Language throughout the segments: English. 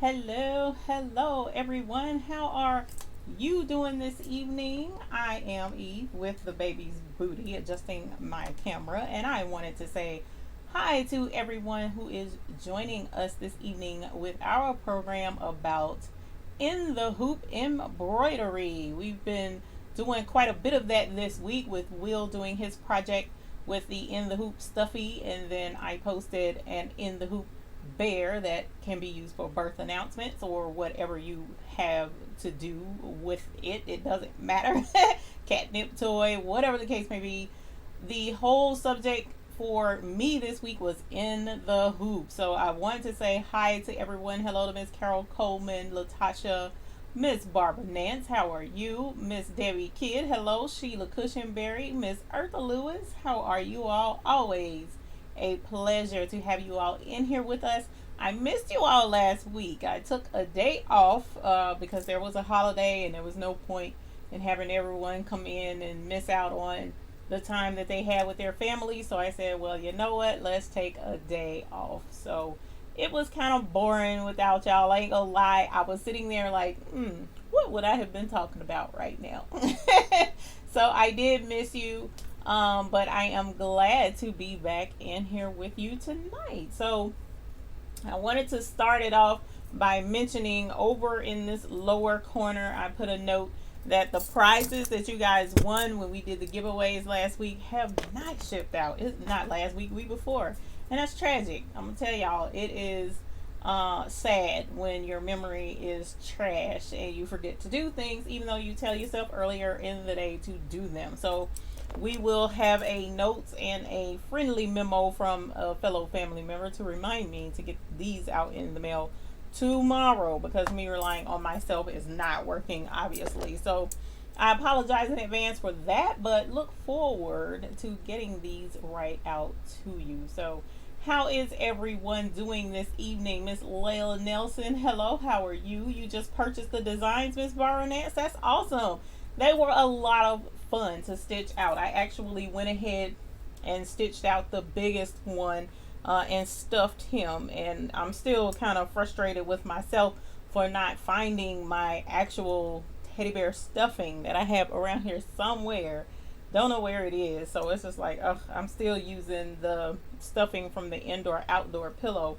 Hello everyone. How are you doing this evening? I am Eve with the baby's booty, adjusting my camera, and I wanted to say hi to everyone who is joining us this evening with our program about In the Hoop embroidery. We've been doing quite a bit of that this week with Will doing his project with the In the Hoop stuffy, and then I posted an In the Hoop bear that can be used for birth announcements or whatever you have to do with it. It doesn't matter. Catnip toy, whatever the case may be. The whole subject for me this week was in the hoop. So I wanted to say hi to everyone. Hello to Miss Carol Coleman, Latasha, Miss Barbara Nance, how are you? Miss Debbie Kidd, hello. Sheila Cushionberry, Miss Eartha Lewis, how are you all? Always a pleasure to have you all in here with us. I missed you all last week. I took a day off because there was a holiday and there was no point in having everyone come in and miss out on the time that they had with their family. So I said, well, you know what? Let's take a day off. So it was kind of boring without y'all. I ain't gonna lie. I was sitting there like, what would I have been talking about right now? So I did miss you. But I am glad to be back in here with you tonight. So I wanted to start it off by mentioning over in this lower corner, I put a note that the prizes that you guys won when we did the giveaways last week have not shipped out. It's not last week, week before. And that's tragic. I'm going to tell y'all, it is sad when your memory is trash and you forget to do things even though you tell yourself earlier in the day to do them. So we will have a note and a friendly memo from a fellow family member to remind me to get these out in the mail tomorrow, because me relying on myself is not working, obviously. So I apologize in advance for that, but look forward to getting these right out to you. So how is everyone doing this evening? Miss Layla Nelson, hello, how are you? You just purchased the designs, Miss Baroness? That's awesome. They were a lot of fun to stitch out. I actually went ahead and stitched out the biggest one and stuffed him, and I'm still kind of frustrated with myself for not finding my actual teddy bear stuffing that I have around here somewhere. Don't know where it is, so it's just like, ugh, I'm still using the stuffing from the indoor outdoor pillow.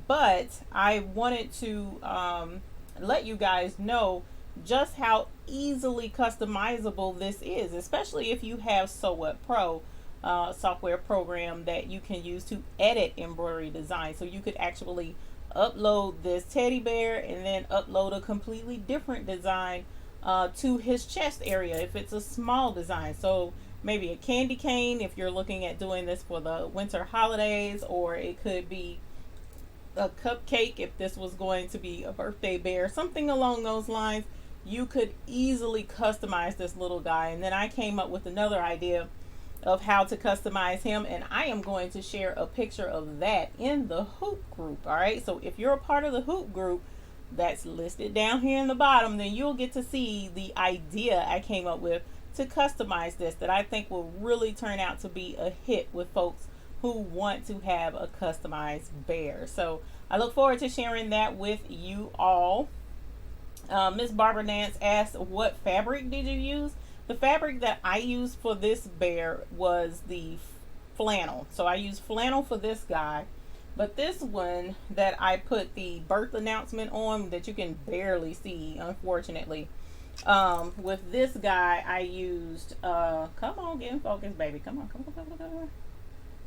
But I wanted to let you guys know just how easily customizable this is, especially if you have Sew What Pro software program that you can use to edit embroidery design. So you could actually upload this teddy bear and then upload a completely different design to his chest area if it's a small design. So maybe a candy cane if you're looking at doing this for the winter holidays, or it could be a cupcake if this was going to be a birthday bear, something along those lines. You could easily customize this little guy. And then I came up with another idea of how to customize him, and I am going to share a picture of that in the hoop group. All right, so if you're a part of the hoop group that's listed down here in the bottom, then you'll get to see the idea I came up with to customize this, that I think will really turn out to be a hit with folks who want to have a customized bear. So I look forward to sharing that with you all. Miss Barbara Nance asked, what fabric did you use? The fabric that I used for this bear was the flannel. So I used flannel for this guy. But this one that I put the birth announcement on, that you can barely see, unfortunately. With this guy, I used, come on, get in focus, baby. Come on, come on, come on, come on.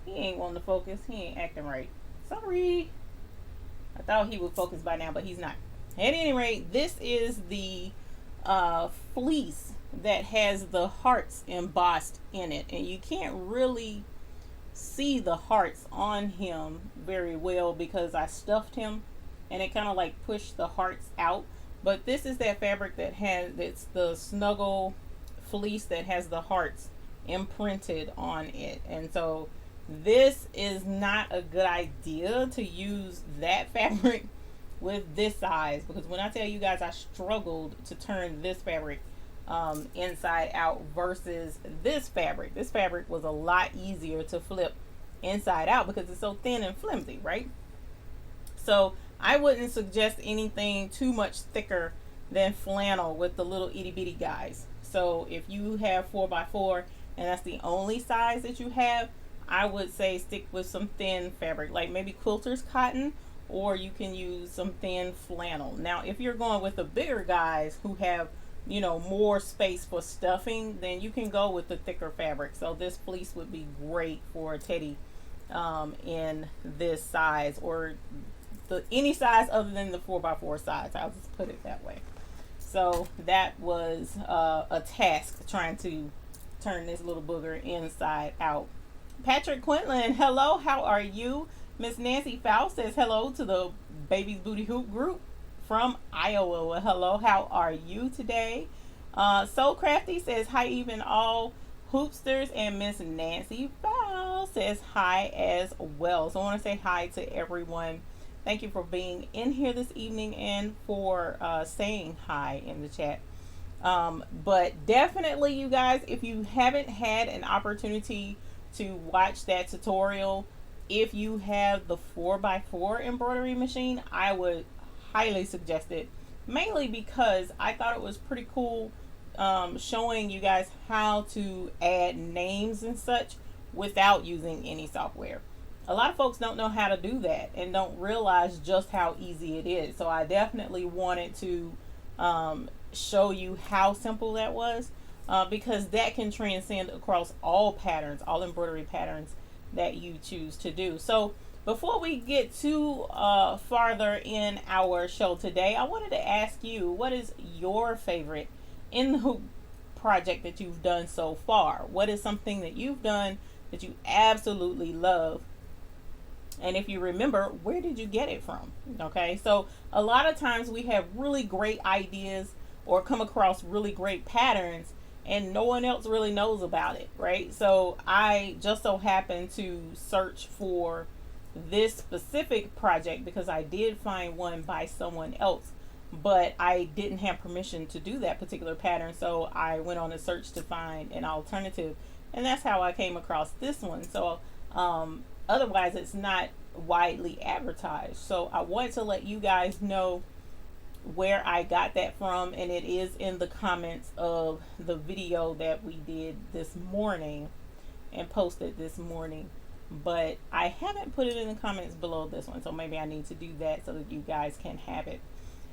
He ain't wanting to focus. He ain't acting right. Sorry. I thought he would focus by now, but he's not. At any rate, this is the fleece that has the hearts embossed in it, and you can't really see the hearts on him very well because I stuffed him and it kind of like pushed the hearts out. But this is that fabric that has, it's the snuggle fleece that has the hearts imprinted on it. And so this is not a good idea to use that fabric with this size, because when I tell you guys I struggled to turn this fabric inside out versus this fabric was a lot easier to flip inside out because it's so thin and flimsy, right? So I wouldn't suggest anything too much thicker than flannel with the little itty bitty guys. So if you have 4x4 and that's the only size that you have, I would say stick with some thin fabric, like maybe quilter's cotton, or you can use some thin flannel. Now if you're going with the bigger guys who have, you know, more space for stuffing, then you can go with the thicker fabric. So this fleece would be great for a teddy in this size, or any size other than the 4x4 size. I'll just put it that way. So that was a task, trying to turn this little booger inside out. Patrick Quinlan, hello, how are you? Miss Nancy Fowl says hello to the Baby's Booty Hoop group from Iowa. Well, hello, how are you today? So Crafty says hi, even all hoopsters, and Miss Nancy Fowl says hi as well. So I want to say hi to everyone. Thank you for being in here this evening and for saying hi in the chat. But definitely, you guys, if you haven't had an opportunity to watch that tutorial, if you have the 4x4 embroidery machine, I would highly suggest it, mainly because I thought it was pretty cool showing you guys how to add names and such without using any software. A lot of folks don't know how to do that and don't realize just how easy it is. So I definitely wanted to show you how simple that was, because that can transcend across all patterns, all embroidery patterns that you choose to do. So before we get too farther in our show today, I wanted to ask you, what is your favorite in the hoop project that you've done so far? What is something that you've done that you absolutely love? And if you remember, where did you get it from? Okay, so a lot of times we have really great ideas or come across really great patterns and no one else really knows about it, right? So I just so happened to search for this specific project because I did find one by someone else, but I didn't have permission to do that particular pattern. So I went on a search to find an alternative, and that's how I came across this one. So otherwise it's not widely advertised. So I wanted to let you guys know where I got that from, and it is in the comments of the video that we did this morning and posted this morning, but I haven't put it in the comments below this one, so maybe I need to do that so that you guys can have it.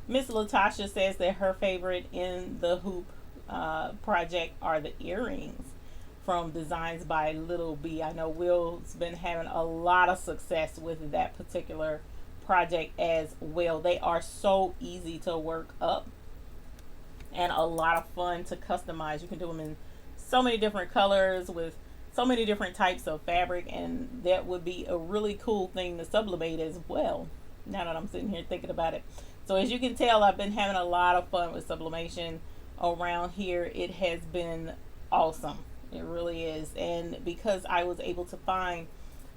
Miss Latasha says that her favorite in the hoop project are the earrings from Designs by Little B. I know Will's been having a lot of success with that particular project as well. They are so easy to work up and a lot of fun to customize. You can do them in so many different colors with so many different types of fabric, and that would be a really cool thing to sublimate as well, now that I'm sitting here thinking about it. So as you can tell, I've been having a lot of fun with sublimation around here. It has been awesome. It really is. And because I was able to find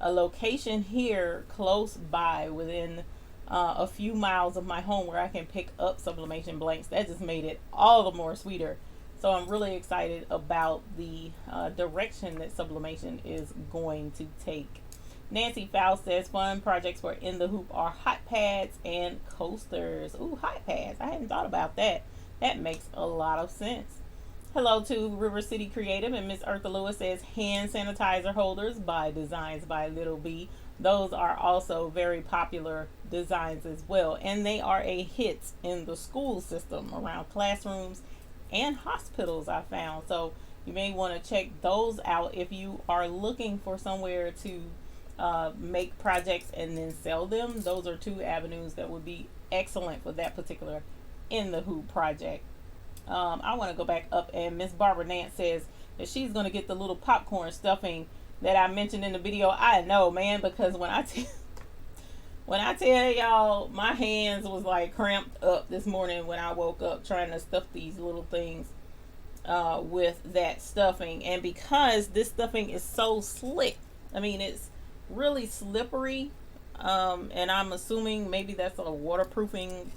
a location here close by within a few miles of my home where I can pick up sublimation blanks, that just made it all the more sweeter. So I'm really excited about the direction that sublimation is going to take. Nancy Fowl says fun projects for in the hoop are hot pads and coasters. Ooh, hot pads. I hadn't thought about that. That makes a lot of sense. Hello to River City Creative, and Miss Eartha Lewis says hand sanitizer holders by Designs by Little B. Those are also very popular designs as well, and they are a hit in the school system around classrooms and hospitals, I found. So you may want to check those out if you are looking for somewhere to make projects and then sell them. Those are two avenues that would be excellent for that particular in the hoop project. I want to go back up, and Miss Barbara Nance says that she's going to get the little popcorn stuffing that I mentioned in the video. I know, man, because when I tell y'all, my hands was like cramped up this morning when I woke up trying to stuff these little things with that stuffing. And because this stuffing is so slick, I mean, it's really slippery, and I'm assuming maybe that's a waterproofing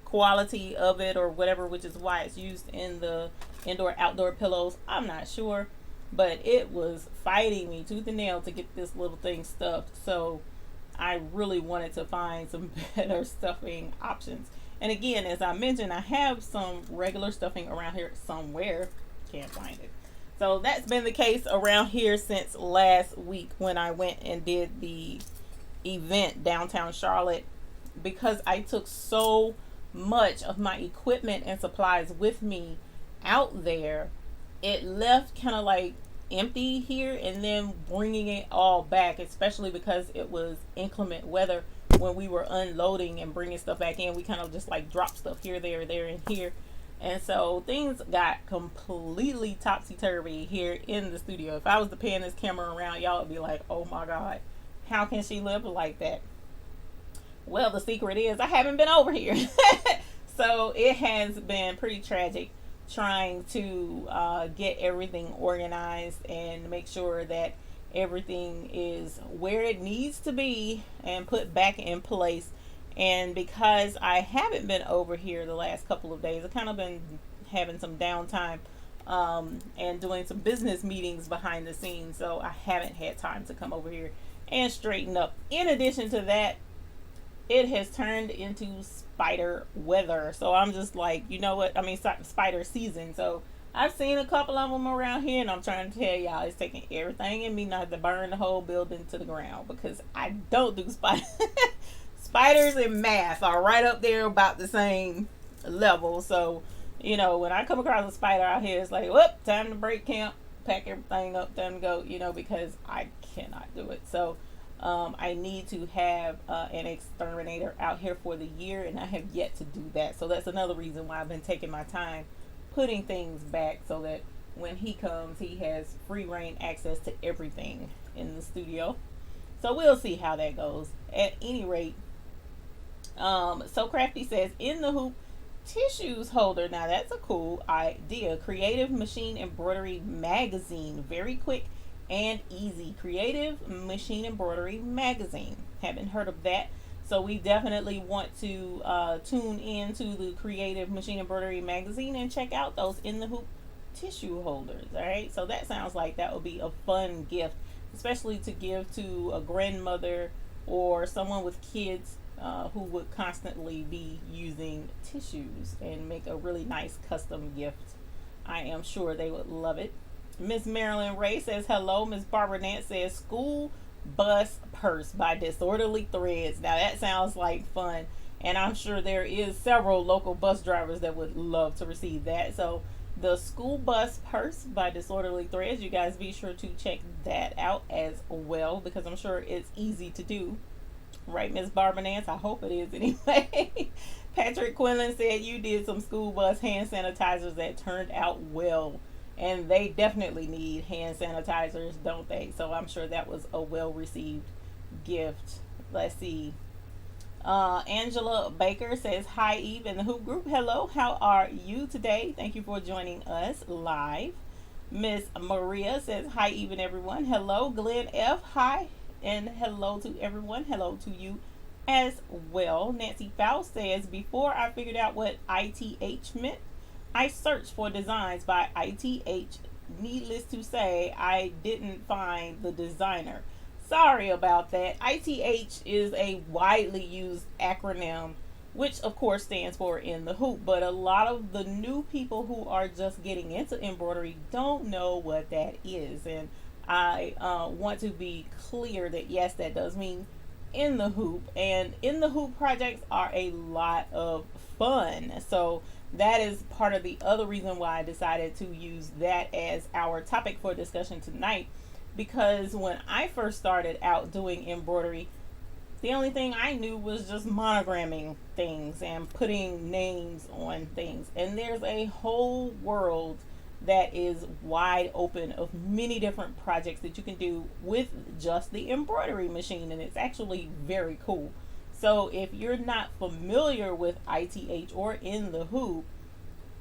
quality of it or whatever, which is why it's used in the indoor outdoor pillows. I'm not sure, but it was fighting me tooth and nail to get this little thing stuffed. So I really wanted to find some better stuffing options. And again, as I mentioned, I have some regular stuffing around here somewhere. Can't find it. So that's been the case around here since last week when I went and did the event downtown Charlotte, because I took so much of my equipment and supplies with me out there. It left kind of like empty here, and then bringing it all back, especially because it was inclement weather when we were unloading and bringing stuff back in, we kind of just like dropped stuff here, there, and here. And so things got completely topsy-turvy here in the studio. If I was to pan this camera around, y'all would be like, oh my God, how can she live like that? Well, the secret is I haven't been over here. So it has been pretty tragic trying to get everything organized and make sure that everything is where it needs to be and put back in place. And because I haven't been over here the last couple of days, I've kind of been having some downtime and doing some business meetings behind the scenes, so I haven't had time to come over here and straighten up. In addition to that, it has turned into spider weather, so I'm just like, you know what, I mean spider season. So I've seen a couple of them around here, and I'm trying to tell y'all, it's taking everything in me not to burn the whole building to the ground, because I don't do spiders. Spiders and math are right up there about the same level. So, you know, when I come across a spider out here, it's like, whoop, time to break camp, pack everything up, time to go, you know, because I cannot do it. So I need to have an exterminator out here for the year, and I have yet to do that. So that's another reason why I've been taking my time putting things back, so that when he comes, he has free reign access to everything in the studio. So we'll see how that goes. At any rate, So Crafty says, in the hoop tissues holder. Now that's a cool idea. Creative Machine Embroidery Magazine. Very quick and easy. Creative Machine Embroidery Magazine. Haven't heard of that. So we definitely want to tune in to the Creative Machine Embroidery Magazine and check out those in the hoop tissue holders. All right. So that sounds like that would be a fun gift, especially to give to a grandmother or someone with kids who would constantly be using tissues, and make a really nice custom gift. I am sure they would love it. Miss Marilyn Ray says hello. Miss Barbara Nance says school bus purse by Disorderly Threads. Now that sounds like fun, and I'm sure there is several local bus drivers that would love to receive that. So the school bus purse by Disorderly Threads, you guys be sure to check that out as well, because I'm sure it's easy to do. Right, Miss Barbara Nance? I hope it is anyway. Patrick Quinlan said you did some school bus hand sanitizers that turned out well. And they definitely need hand sanitizers, don't they? So I'm sure that was a well-received gift. Let's see. Angela Baker says, hi, Eve in the Hoop Group. Hello, how are you today? Thank you for joining us live. Miss Maria says, hi, Eve and everyone. Hello, Glenn F. Hi. And hello to everyone. Hello to you as well. Nancy Faust says, before I figured out what ITH meant, I searched for designs by ITH. Needless to say, I didn't find the designer. Sorry about that. ITH is a widely used acronym, which of course stands for in the hoop, but a lot of the new people who are just getting into embroidery don't know what that is. And I want to be clear that yes, that does mean in the hoop, and in the hoop projects are a lot of fun. So that is part of the other reason why I decided to use that as our topic for discussion tonight, because when I first started out doing embroidery, the only thing I knew was just monogramming things and putting names on things, and there's a whole world that is wide open of many different projects that you can do with just the embroidery machine, and it's actually very cool. So if you're not familiar with ITH or in the hoop,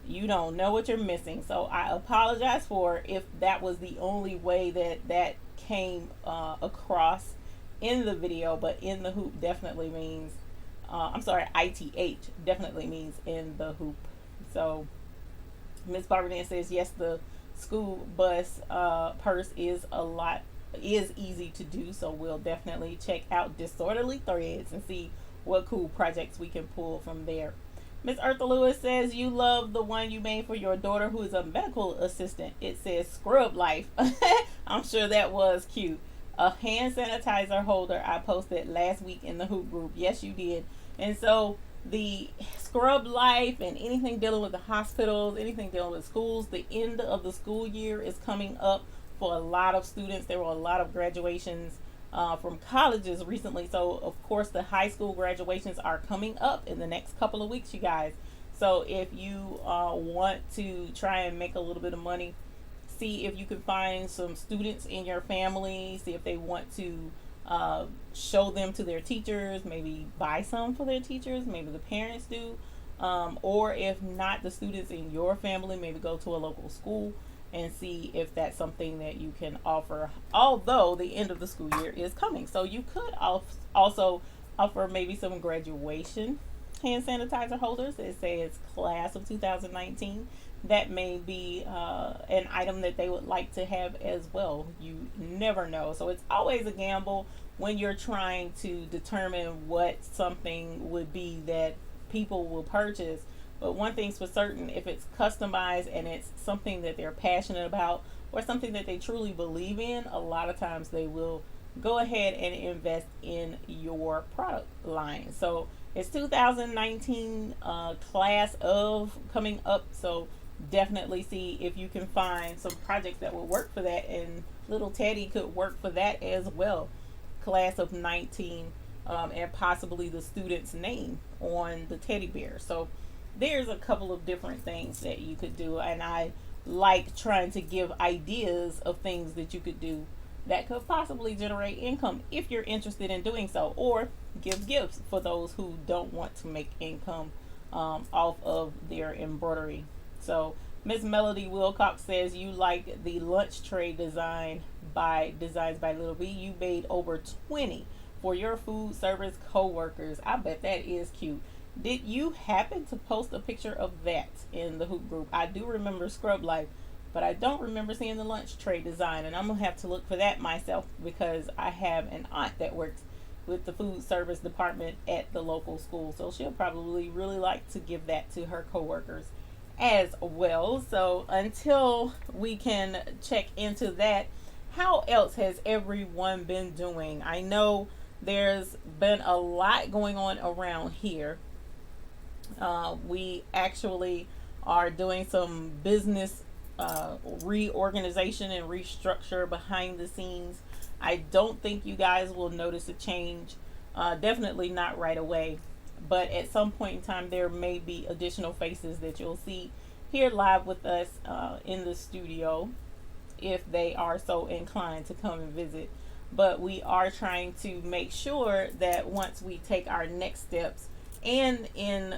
you don't know what you're missing. So I apologize for if that was the only way that came across in the video, but in the hoop definitely means ITH definitely means in the hoop. So Miss Barbara Dan says, yes, the school bus purse is a lot is easy to do. So we'll definitely check out Disorderly Threads and see what cool projects we can pull from there. Miss Eartha Lewis says you love the one you made for your daughter who is a medical assistant. It says Scrub Life. I'm sure that was cute. A hand sanitizer holder I posted last week in the Hoop group. Yes, you did. And so the Scrub Life and anything dealing with the hospitals, anything dealing with schools, the end of the school year is coming up for a lot of students. There were a lot of graduations from colleges recently. So, of course, the high school graduations are coming up in the next couple of weeks, you guys. So, if you want to try and make a little bit of money, see if you can find some students in your family, see if they want to show them to their teachers, maybe buy some for their teachers, maybe the parents do. Or if not, the students in your family, maybe go to a local school and see if that's something that you can offer, although the end of the school year is coming. So you could also offer maybe some graduation hand sanitizer holders. It says class of 2019. That may be an item that they would like to have as well. You never know. So it's always a gamble when you're trying to determine what something would be that people will purchase. But one thing's for certain, if it's customized and it's something that they're passionate about or something that they truly believe in, a lot of times they will go ahead and invest in your product line. So it's 2019 class of coming up. So definitely see if you can find some projects that will work for that. And little Teddy could work for that as well. Class of 19 and possibly the student's name on the teddy bear. So there's a couple of different things that you could do, and I like trying to give ideas of things that you could do that could possibly generate income if you're interested in doing so, or give gifts for those who don't want to make income off of their embroidery. So Miss Melody Wilcox says you like the lunch tray designs by Little B. You made over 20 for your food service co-workers. I bet that is cute. Did you happen to post a picture of that in the Hoop group? I do remember Scrub Life, but I don't remember seeing the lunch tray design, and I'm going to have to look for that myself because I have an aunt that works with the food service department at the local school, so she'll probably really like to give that to her coworkers as well. So until we can check into that, how else has everyone been doing? I know there's been a lot going on around here. We actually are doing some business reorganization and restructure behind the scenes. I don't think you guys will notice a change, definitely not right away, but at some point in time there may be additional faces that you'll see here live with us in the studio if they are so inclined to come and visit. But we are trying to make sure that once we take our next steps and in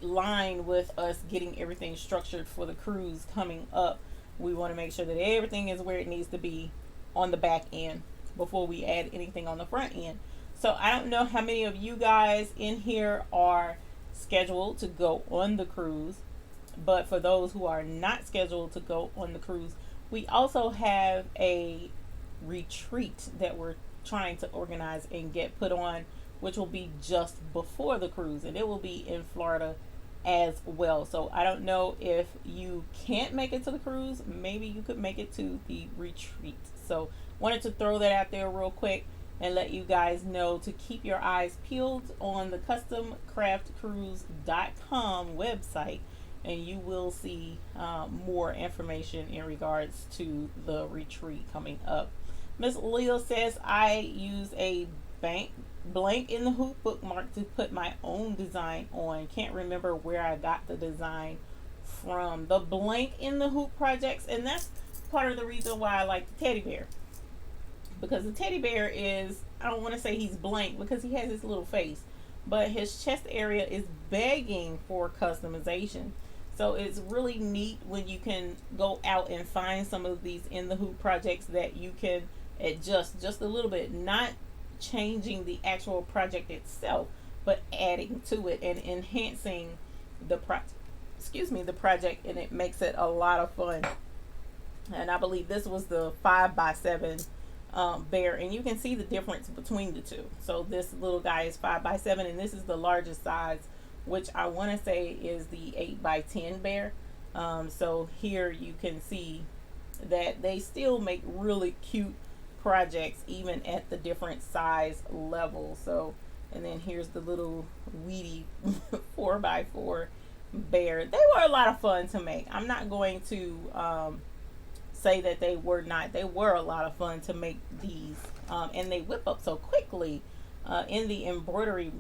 line with us getting everything structured for the cruise coming up, we want to make sure that everything is where it needs to be on the back end before we add anything on the front end. So I don't know how many of you guys in here are scheduled to go on the cruise, but for those who are not scheduled to go on the cruise, we also have a retreat that we're trying to organize and get put on, which will be just before the cruise, and it will be in Florida as well. So I don't know if you can't make it to the cruise, maybe you could make it to the retreat. So wanted to throw that out there real quick and let you guys know to keep your eyes peeled on the customcraftcruise.com website, and you will see more information in regards to the retreat coming up. Miss Leo says I use a blank in the hoop bookmark to put my own design on. Can't remember where I got the design from. The blank in the hoop projects, and that's part of the reason why I like the teddy bear, because the teddy bear is, I don't want to say he's blank because he has his little face, but his chest area is begging for customization. So it's really neat when you can go out and find some of these in the hoop projects that you can adjust just a little bit, not changing the actual project itself, but adding to it and enhancing the project, and it makes it a lot of fun. And I believe this was the 5x7 bear, and you can see the difference between the two. So this little guy is 5x7, and this is the largest size, which I want to say is the 8x10 bear. So here you can see that they still make really cute projects even at the different size levels. So, and then here's the little weedy 4x4 bear. They were a lot of fun to make. I'm not going to say that they were not. They were a lot of fun to make these, and they whip up so quickly in the embroidery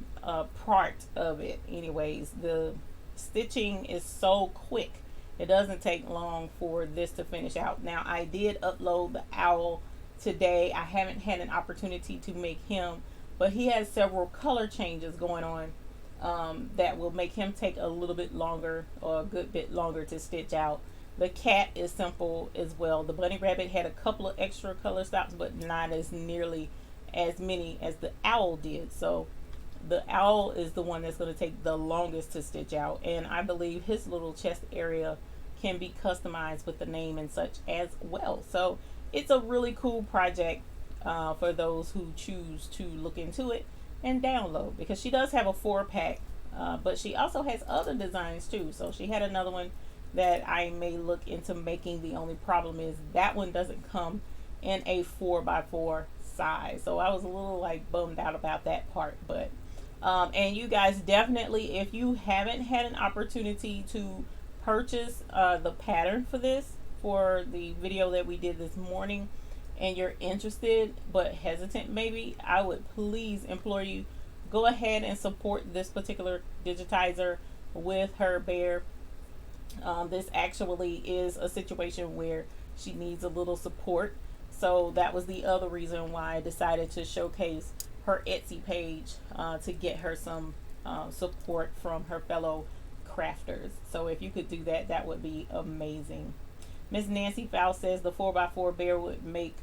part of it. Anyways, the stitching is so quick. It doesn't take long for this to finish out. Now, I did upload the owl today. I haven't had an opportunity to make him, but he has several color changes going on that will make him take a little bit longer, or a good bit longer, to stitch out. The cat is simple as well. The bunny rabbit had a couple of extra color stops, but not as nearly as many as the owl did. So the owl is the one that's going to take the longest to stitch out, and I believe his little chest area can be customized with the name and such as well. So it's a really cool project for those who choose to look into it and download, because she does have a 4-pack, but she also has other designs too. So she had another one that I may look into making. The only problem is that one doesn't come in a 4x4 size, so I was a little like bummed out about that part. But and you guys, definitely, if you haven't had an opportunity to purchase the pattern for this, for the video that we did this morning, and you're interested but hesitant maybe, I would please implore you, go ahead and support this particular digitizer with her bear. This actually is a situation where she needs a little support, so that was the other reason why I decided to showcase her Etsy page to get her some support from her fellow crafters. So if you could do that, that would be amazing. Miss Nancy Fowl says the 4x4 bear would make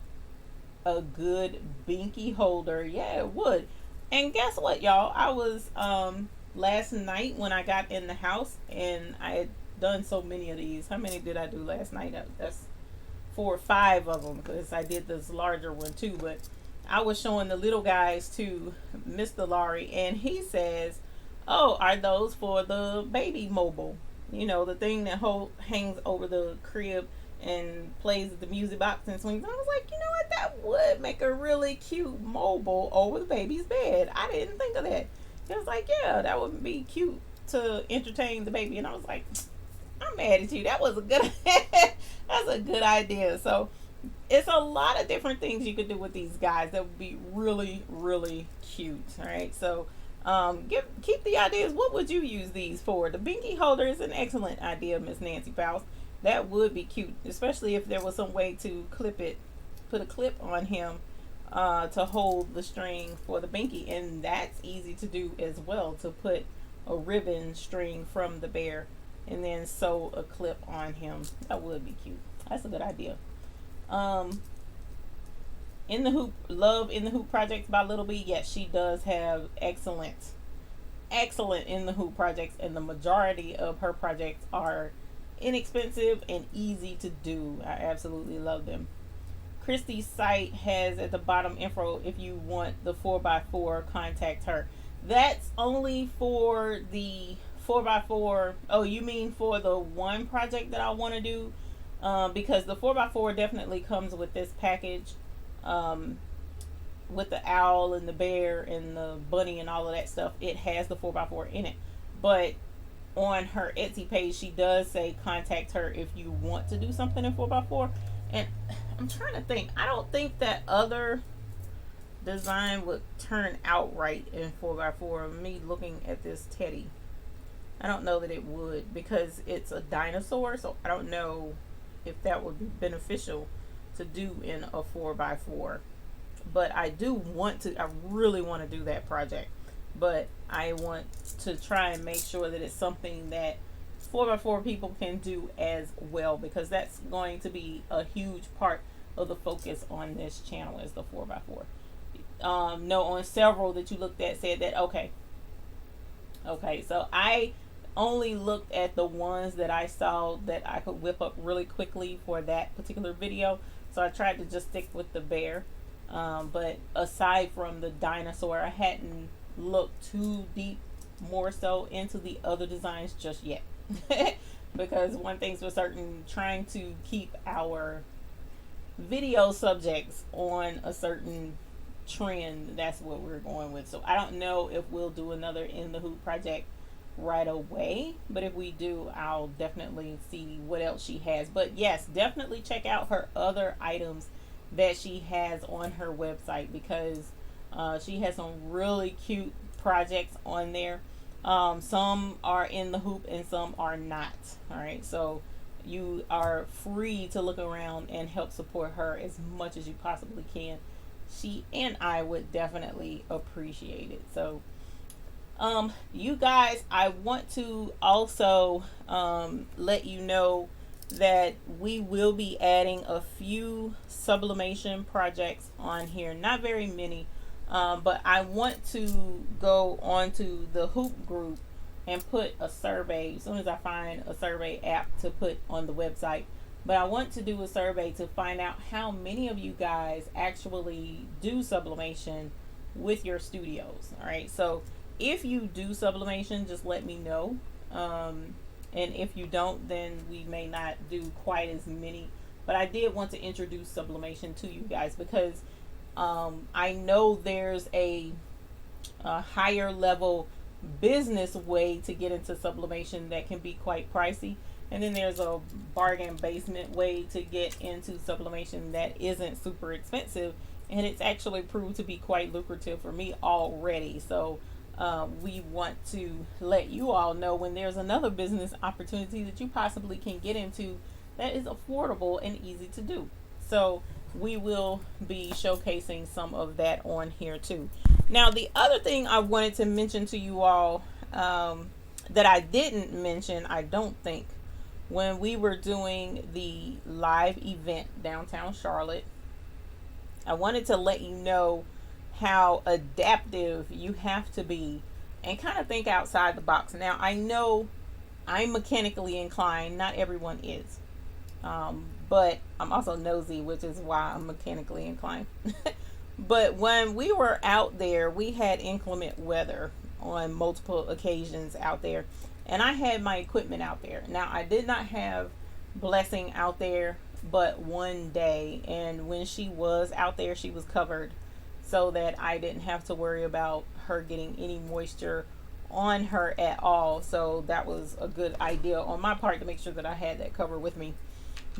a good binky holder. Yeah, it would. And guess what, y'all? I was last night when I got in the house, and I had done so many of these. How many did I do last night? That's 4 or 5 of them, because I did this larger one too. But I was showing the little guys to Mr. Laurie, and he says, oh, are those for the baby mobile? You know, the thing that hangs over the crib and plays the music box and swings. And I was like, you know what, that would make a really cute mobile over the baby's bed. I didn't think of that. He was like, yeah, that would be cute to entertain the baby. And I was like, I'm mad at you. That was a good that's a good idea. So it's a lot of different things you could do with these guys that would be really, really cute. All right, so keep the ideas. What would you use these for? The binky holder is an excellent idea, Miss Nancy Fowles. That would be cute, especially if there was some way to clip it, put a clip on him to hold the string for the binky, and that's easy to do as well, to put a ribbon string from the bear and then sew a clip on him. That would be cute. That's a good idea. In the Hoop, love In the Hoop projects by Little B. Yes, she does have excellent In the Hoop projects, and the majority of her projects are inexpensive and easy to do. I absolutely love them. Christy's site has at the bottom info if you want the 4x4, contact her. That's only for the 4x4. Oh, you mean for the one project that I want to do? Because the 4x4 definitely comes with this package, with the owl and the bear and the bunny and all of that stuff. It has the 4x4 in it, but on her Etsy page she does say contact her if you want to do something in 4x4. And I'm trying to think, I don't think that other design would turn out right in 4x4. Me looking at this teddy, I don't know that it would, because it's a dinosaur, so I don't know if that would be beneficial to do in a 4x4. But I do want to, I really want to do that project, but I want to try and make sure that it's something that 4x4 people can do as well, because that's going to be a huge part of the focus on this channel, is the 4x4. No, on several that you looked at said that, okay, so I only looked at the ones that I saw that I could whip up really quickly for that particular video, so I tried to just stick with the bear. But aside from the dinosaur, I hadn't looked too deep more so into the other designs just yet. Because one thing's for certain, trying to keep our video subjects on a certain trend, that's what we're going with. So I don't know if we'll do another in the hoop project right away, but if we do, I'll definitely see what else she has. But yes, definitely check out her other items that she has on her website, because she has some really cute projects on there. Some are in the hoop and some are not. All right, so you are free to look around and help support her as much as you possibly can. She and I would definitely appreciate it. So you guys, I want to also let you know that we will be adding a few sublimation projects on here. Not very many, but I want to go onto the hoop group and put a survey as soon as I find a survey app to put on the website. But I want to do a survey to find out how many of you guys actually do sublimation with your studios. All right, so if you do sublimation, just let me know. And if you don't, then we may not do quite as many. But I did want to introduce sublimation to you guys, because I know there's a higher level business way to get into sublimation that can be quite pricey, and then there's a bargain basement way to get into sublimation that isn't super expensive, and it's actually proved to be quite lucrative for me already. So we want to let you all know when there's another business opportunity that you possibly can get into that is affordable and easy to do. So we will be showcasing some of that on here too. Now, the other thing I wanted to mention to you all that I didn't mention, I don't think, when we were doing the live event downtown Charlotte, I wanted to let you know how adaptive you have to be and kind of think outside the box. Now, I know I'm mechanically inclined, not everyone is. But I'm also nosy, which is why I'm mechanically inclined. But when we were out there, we had inclement weather on multiple occasions out there, and I had my equipment out there. Now, I did not have Blessing out there but one day, and when she was out there, she was covered so that I didn't have to worry about her getting any moisture on her at all. So that was a good idea on my part to make sure that I had that cover with me.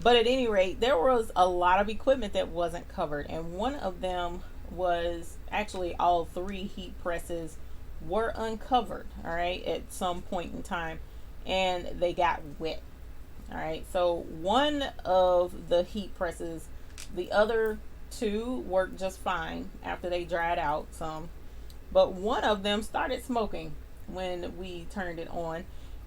But at any rate, there was a lot of equipment that wasn't covered, and one of them was actually all three heat presses were uncovered, all right, at some point in time, and they got wet. All right, so one of the heat presses, the other two worked just fine after they dried out some, but one of them started smoking when we turned it on,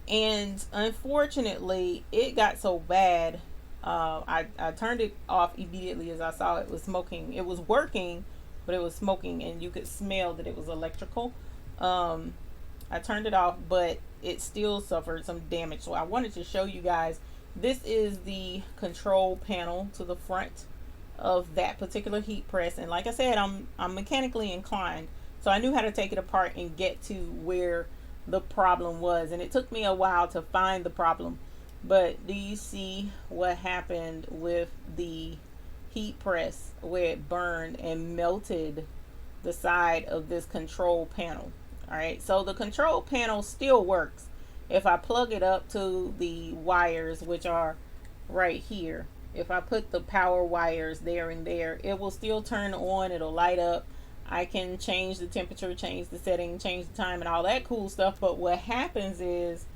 and unfortunately it got so bad. I turned it off immediately as I saw it was smoking. It was working, but it was smoking, and you could smell that it was electrical. I turned it off, but it still suffered some damage. So I wanted to show you guys. This is the control panel to the front of that particular heat press, and like I said, I'm mechanically inclined, so I knew how to take it apart and get to where the problem was, and it took me a while to find the problem. But do you see what happened with the heat press, where it burned and melted the side of this control panel? All right, so the control panel still works if I plug it up to the wires, which are right here. If I put the power wires there and there, it will still turn on, it'll light up. I can change the temperature, change the setting, change the time, and all that cool stuff. But what happens is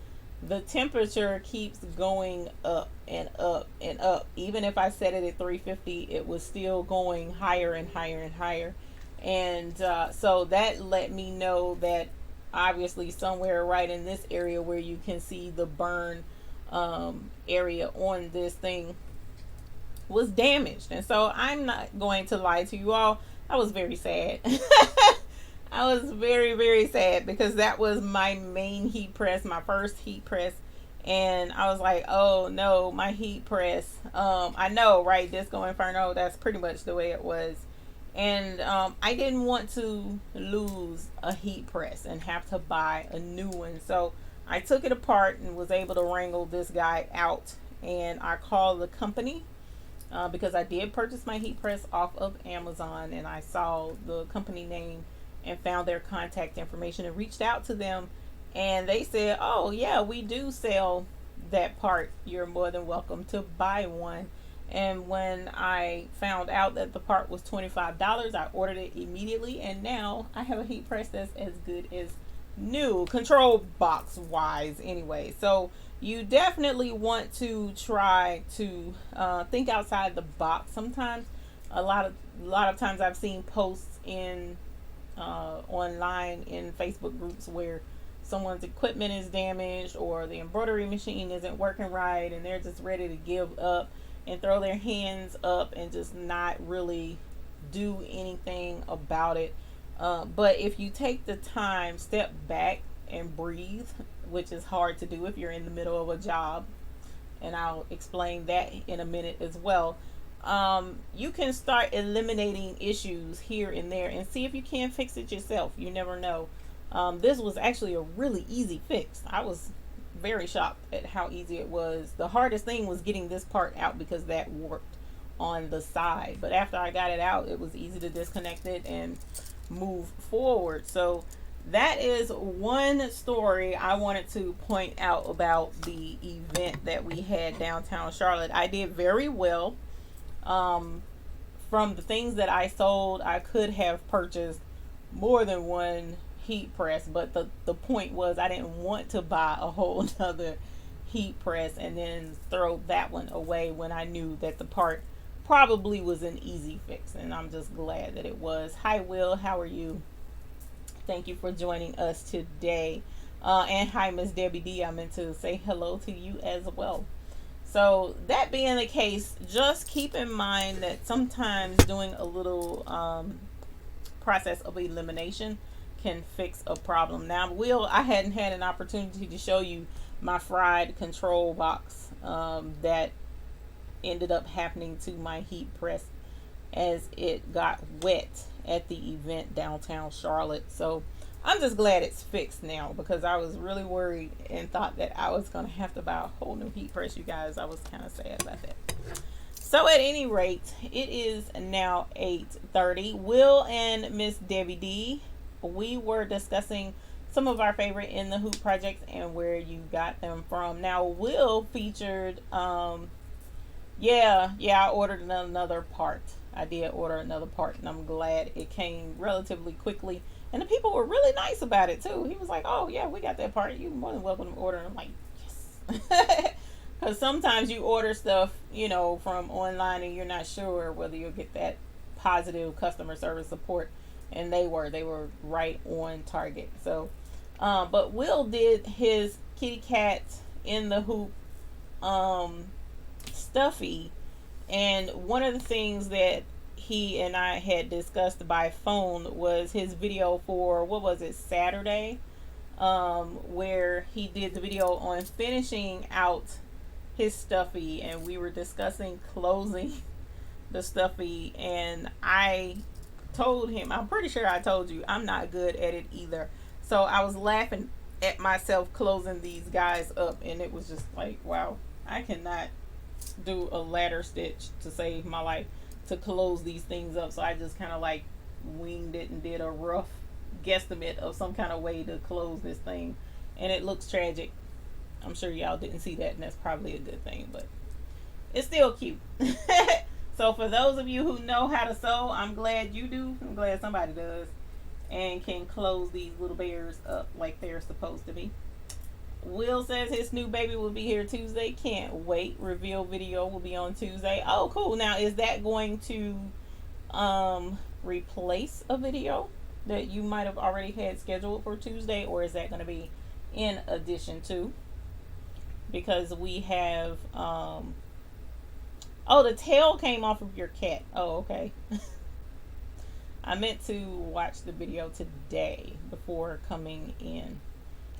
the temperature keeps going up and up and up. Even if I set it at 350, it was still going higher and higher and higher. And so that let me know that obviously somewhere right in this area where you can see the burn area on this thing was damaged. And so I'm not going to lie to you all, I was very sad. I was very, very sad, because that was my main heat press, my first heat press, and I was like, oh no, my heat press. I know, right? Disco Inferno, that's pretty much the way it was. And I didn't want to lose a heat press and have to buy a new one. So I took it apart and was able to wrangle this guy out. And I called the company because I did purchase my heat press off of Amazon, and I saw the company name and found their contact information and reached out to them. And they said, "Oh, yeah, we do sell that part. You're more than welcome to buy one." And when I found out that the part was $25, I ordered it immediately, and now I have a heat press that's as good as new, control box wise anyway. So you definitely want to try to think outside the box. Sometimes a lot of times I've seen posts in online in Facebook groups where someone's equipment is damaged or the embroidery machine isn't working right, and they're just ready to give up and throw their hands up and just not really do anything about it. But if you take the time, step back and breathe, which is hard to do if you're in the middle of a job, and I'll explain that in a minute as well. You can start eliminating issues here and there and see if you can fix it yourself. You never know. This was actually a really easy fix. I was very shocked at how easy it was. The hardest thing was getting this part out because that warped on the side. But after I got it out, it was easy to disconnect it and move forward. So that is one story I wanted to point out about the event that we had downtown Charlotte. I did very well. From the things that I sold, I could have purchased more than one heat press, but the point was I didn't want to buy a whole nother heat press and then throw that one away when I knew that the part probably was an easy fix, and I'm just glad that it was. Hi Will, how are you? Thank you for joining us today. And hi Miss Debbie D, I meant to say hello to you as well. So that being the case, just keep in mind that sometimes doing a little process of elimination can fix a problem. Now, I hadn't had an opportunity to show you my fried control box that ended up happening to my heat press as it got wet at the event downtown Charlotte. So I'm just glad it's fixed now, because I was really worried and thought that I was going to have to buy a whole new heat press, you guys. I was kind of sad about that. So at any rate, it is now 8:30. Will and Miss Debbie D, we were discussing some of our favorite in the hoop projects and where you got them from. Now, Will featured, I ordered another part. I did order another part, and I'm glad it came relatively quickly. And the people were really nice about it too. He was like, "Oh yeah, we got that part. You're more than welcome to order." And I'm like, "Yes," because sometimes you order stuff, from online, and you're not sure whether you'll get that positive customer service support. And they were right on target. So, but Will did his kitty cat in the hoop stuffy, and one of the things that he and I had discussed by phone was his video for, what was it, Saturday, where he did the video on finishing out his stuffy, and we were discussing closing the stuffy, and I told him, I'm pretty sure I told you, I'm not good at it either. So I was laughing at myself closing these guys up, and it was just like, wow, I cannot do a ladder stitch to save my life to close these things up. So I just kind of like winged it and did a rough guesstimate of some kind of way to close this thing, and it looks tragic. I'm sure y'all didn't see that, and that's probably a good thing, but it's still cute. So for those of you who know how to sew, I'm glad you do. I'm glad somebody does and can close these little bears up like they're supposed to be. Will says his new baby will be here Tuesday. Can't wait. Reveal video will be on Tuesday. Oh, cool. Now, is that going to replace a video that you might have already had scheduled for Tuesday, or is that going to be in addition to? Because we have oh, the tail came off of your cat. Oh, okay. I meant to watch the video today before coming in.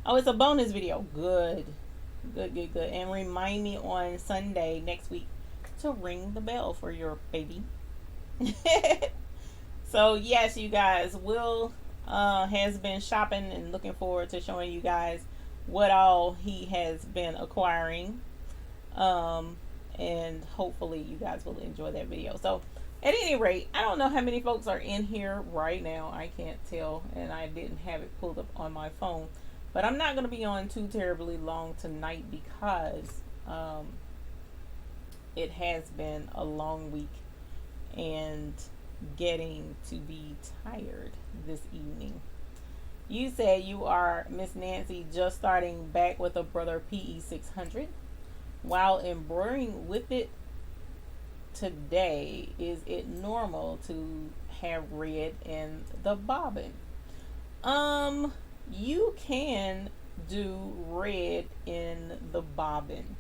Oh, it's a bonus video. Good. Good. And remind me on Sunday next week to ring the bell for your baby. So yes, you guys, Will has been shopping and looking forward to showing you guys what all he has been acquiring. Um, and hopefully you guys will enjoy that video. So at any rate, I don't know how many folks are in here right now. I can't tell, and I didn't have it pulled up on my phone. But I'm not going to be on too terribly long tonight because it has been a long week and getting to be tired this evening. You said you are Miss Nancy, just starting back with a brother PE 600 while embroidering with it today. Is it normal to have red in the bobbin? You can do red in the bobbin.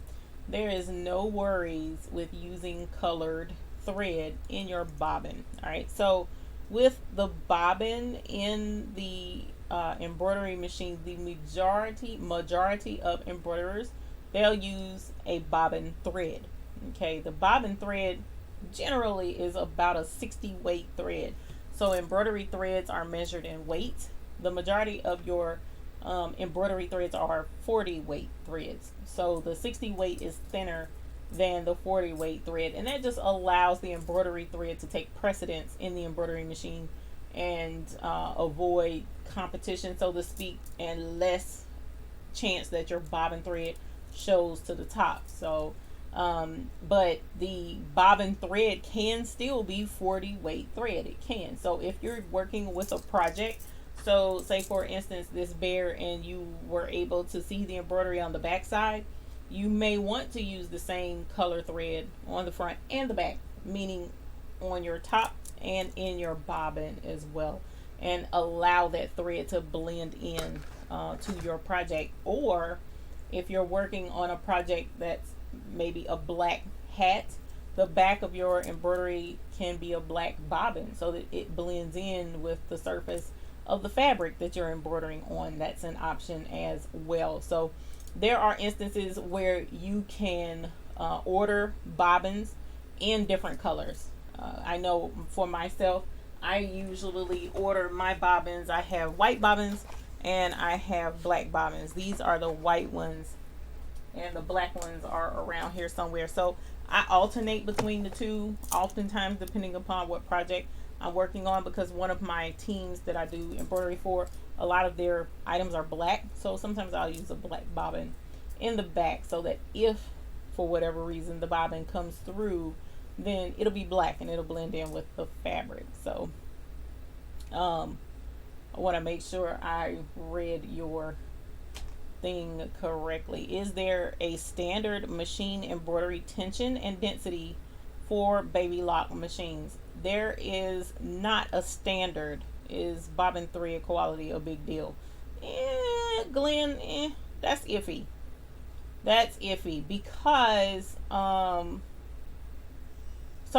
There is no worries with using colored thread in your bobbin. All right, so with the bobbin in the embroidery machine, the majority of embroiderers, they'll use a bobbin thread. Okay, the bobbin thread generally is about a 60 weight thread. So embroidery threads are measured in weight. The majority of your embroidery threads are 40 weight threads. So the 60 weight is thinner than the 40 weight thread, and that just allows the embroidery thread to take precedence in the embroidery machine and avoid competition, so to speak, and less chance that your bobbin thread shows to the top. So but the bobbin thread can still be 40 weight thread. It can. So if you're working with a project, so say for instance this bear, and you were able to see the embroidery on the back side, you may want to use the same color thread on the front and the back, meaning on your top and in your bobbin as well, and allow that thread to blend in to your project. Or if you're working on a project that's maybe a black hat, the back of your embroidery can be a black bobbin so that it blends in with the surface of the fabric that you're embroidering on. That's an option as well. So there are instances where you can order bobbins in different colors. I know for myself, I usually order my bobbins. I have white bobbins and I have black bobbins. These are the white ones, and the black ones are around here somewhere. So I alternate between the two, oftentimes depending upon what project I'm working on, because one of my teams that I do embroidery for, a lot of their items are black. So sometimes I'll use a black bobbin in the back so that if for whatever reason the bobbin comes through, then it'll be black and it'll blend in with the fabric. So I want to make sure I read your thing correctly. Is there a standard machine embroidery tension and density for baby lock machines? There is not a standard. Is bobbin thread quality a big deal? Glenn, that's iffy. That's iffy because some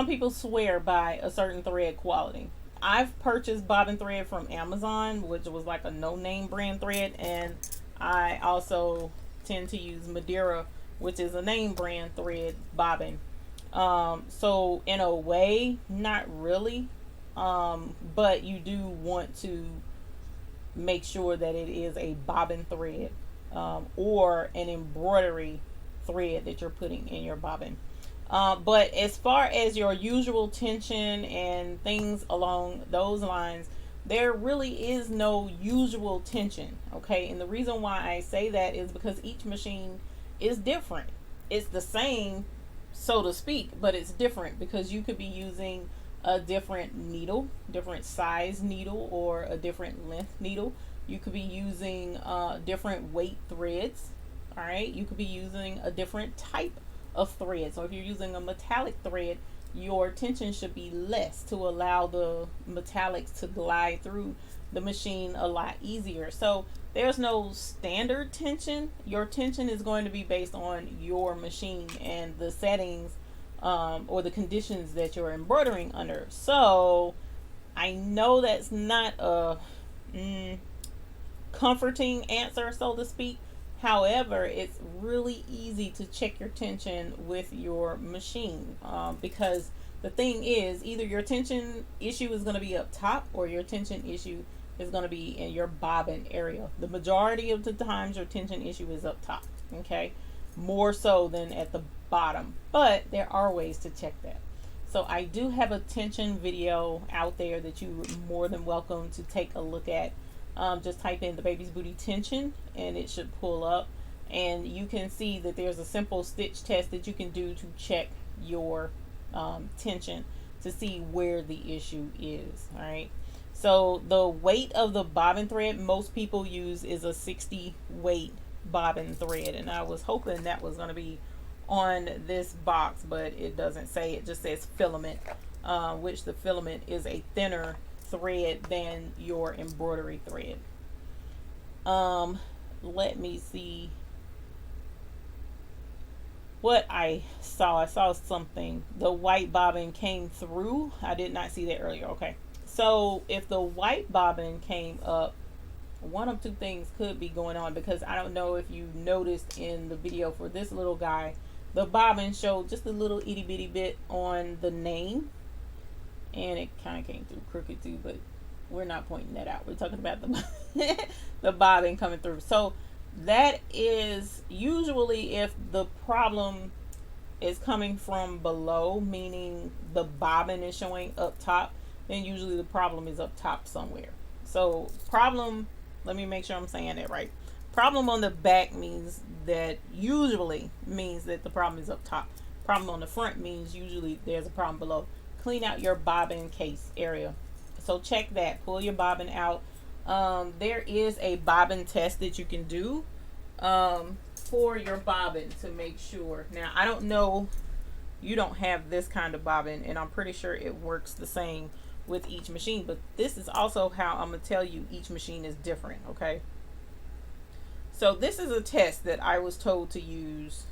people swear by a certain thread quality. I've purchased bobbin thread from Amazon, which was like a no-name brand thread, and I also tend to use Madeira, which is a name brand thread bobbin. So in a way, not really, but you do want to make sure that it is a bobbin thread or an embroidery thread that you're putting in your bobbin. But as far as your usual tension and things along those lines, there really is no usual tension. Okay, and the reason why I say that is because each machine is different. It's the same, so to speak, but it's different because you could be using a different needle, different size needle, or a different length needle. You could be using different weight threads. All right, you could be using a different type of thread. So if you're using a metallic thread, your tension should be less to allow the metallics to glide through the machine a lot easier. So there's no standard tension. Your tension is going to be based on your machine and the settings or the conditions that you're embroidering under. So I know that's not a comforting answer, so to speak. However, it's really easy to check your tension with your machine because the thing is, either your tension issue is going to be up top or your tension issue is going to be in your bobbin area. The majority of the times your tension issue is up top, okay? More so than at the bottom, but there are ways to check that. So I do have a tension video out there that you're more than welcome to take a look at. Just type in the baby's booty tension and it should pull up, and you can see that there's a simple stitch test that you can do to check your tension to see where the issue is. All right, so the weight of the bobbin thread most people use is a 60 weight bobbin thread, and I was hoping that was going to be on this box, but it doesn't say. It just says filament, which the filament is a thinner thread than your embroidery thread. Let me see what I saw something. The white bobbin came through. I did not see that earlier. Okay, so if the white bobbin came up, one of two things could be going on, because I don't know if you noticed in the video for this little guy, the bobbin showed just a little itty bitty bit on the name, and it kind of came through crooked too, but we're not pointing that out. We're talking about the the bobbin coming through. So that is usually if the problem is coming from below, meaning the bobbin is showing up top, then usually the problem is up top somewhere. So problem, let me make sure I'm saying that right. Problem on the back means that usually means that the problem is up top. Problem on the front means usually there's a problem below. Clean out your bobbin case area. So check that. Pull your bobbin out. There is a bobbin test that you can do for your bobbin to make sure. Now, I don't know, you don't have this kind of bobbin, and I'm pretty sure it works the same with each machine, but this is also how I'm going to tell you each machine is different, okay? So this is a test that I was told to use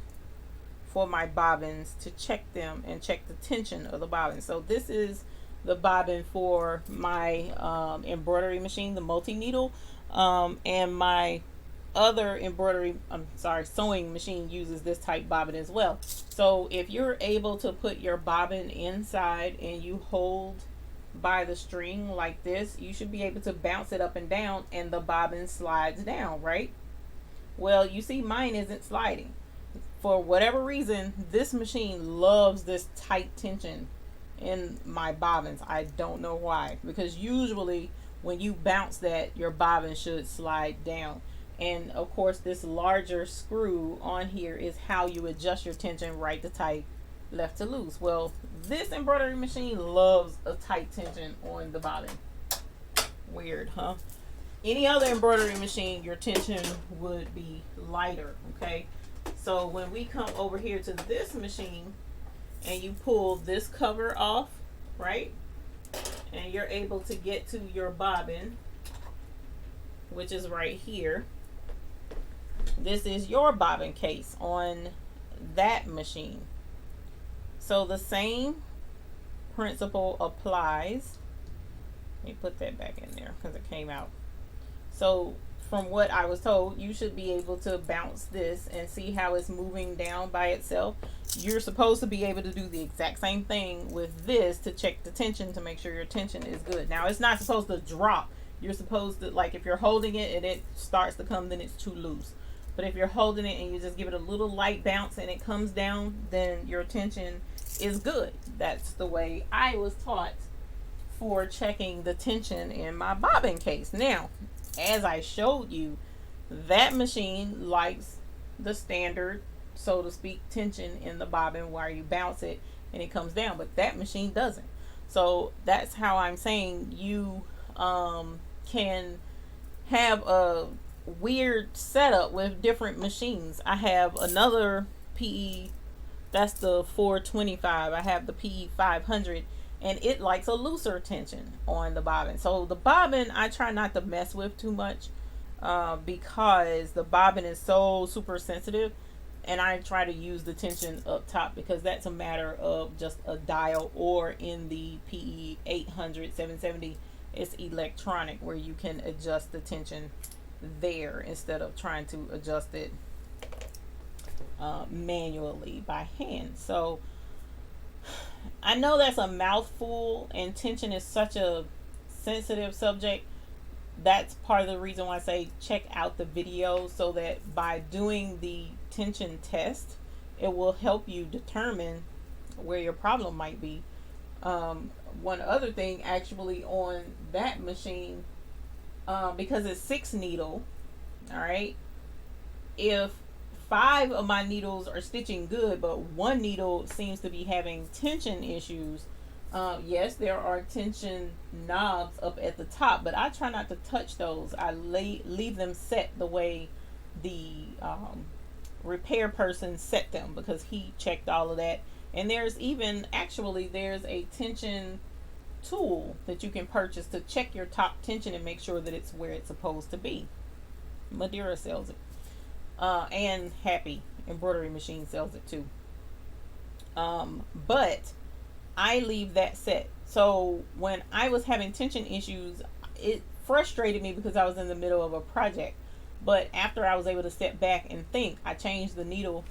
for my bobbins to check them and check the tension of the bobbin. So this is the bobbin for my embroidery machine, the multi-needle, and my other sewing machine uses this type bobbin as well. So if you're able to put your bobbin inside and you hold by the string like this, you should be able to bounce it up and down and the bobbin slides down, right? Well, you see mine isn't sliding. For whatever reason, this machine loves this tight tension in my bobbins. I don't know why, because usually when you bounce that, your bobbin should slide down. And of course, this larger screw on here is how you adjust your tension, right to tight, left to loose. Well, this embroidery machine loves a tight tension on the bobbin. Weird, huh? Any other embroidery machine, your tension would be lighter, okay? So when we come over here to this machine and you pull this cover off, right? And you're able to get to your bobbin, which is right here. This is your bobbin case on that machine. So the same principle applies. Let me put that back in there because it came out. So from what I was told, you should be able to bounce this and see how it's moving down by itself. You're supposed to be able to do the exact same thing with this to check the tension, to make sure your tension is good. Now, it's not supposed to drop. You're supposed to, like, if you're holding it and it starts to come, then it's too loose. But if you're holding it and you just give it a little light bounce and it comes down, then your tension is good. That's the way I was taught for checking the tension in my bobbin case. Now, as I showed you, that machine likes the standard, so to speak, tension in the bobbin where you bounce it and it comes down, but that machine doesn't. So that's how I'm saying you can have a weird setup with different machines. I have another PE, that's the 425. I have the PE 500, and it likes a looser tension on the bobbin. So the bobbin I try not to mess with too much because the bobbin is so super sensitive, and I try to use the tension up top because that's a matter of just a dial, or in the PE 800, 770, it's electronic where you can adjust the tension there instead of trying to adjust it manually by hand. So I know that's a mouthful, and tension is such a sensitive subject. That's part of the reason why I say check out the video, so that by doing the tension test, it will help you determine where your problem might be. One other thing, actually, on that machine, because it's 6 needle, all right, if 5 of my needles are stitching good, but 1 needle seems to be having tension issues, yes, there are tension knobs up at the top, but I try not to touch those. I leave them set the way the repair person set them, because he checked all of that. And there's even, actually, there's a tension tool that you can purchase to check your top tension and make sure that it's where it's supposed to be. Madeira sells it. And Happy Embroidery Machine sells it too. But I leave that set. So when I was having tension issues, it frustrated me because I was in the middle of a project. But after I was able to step back and think, I changed the needle,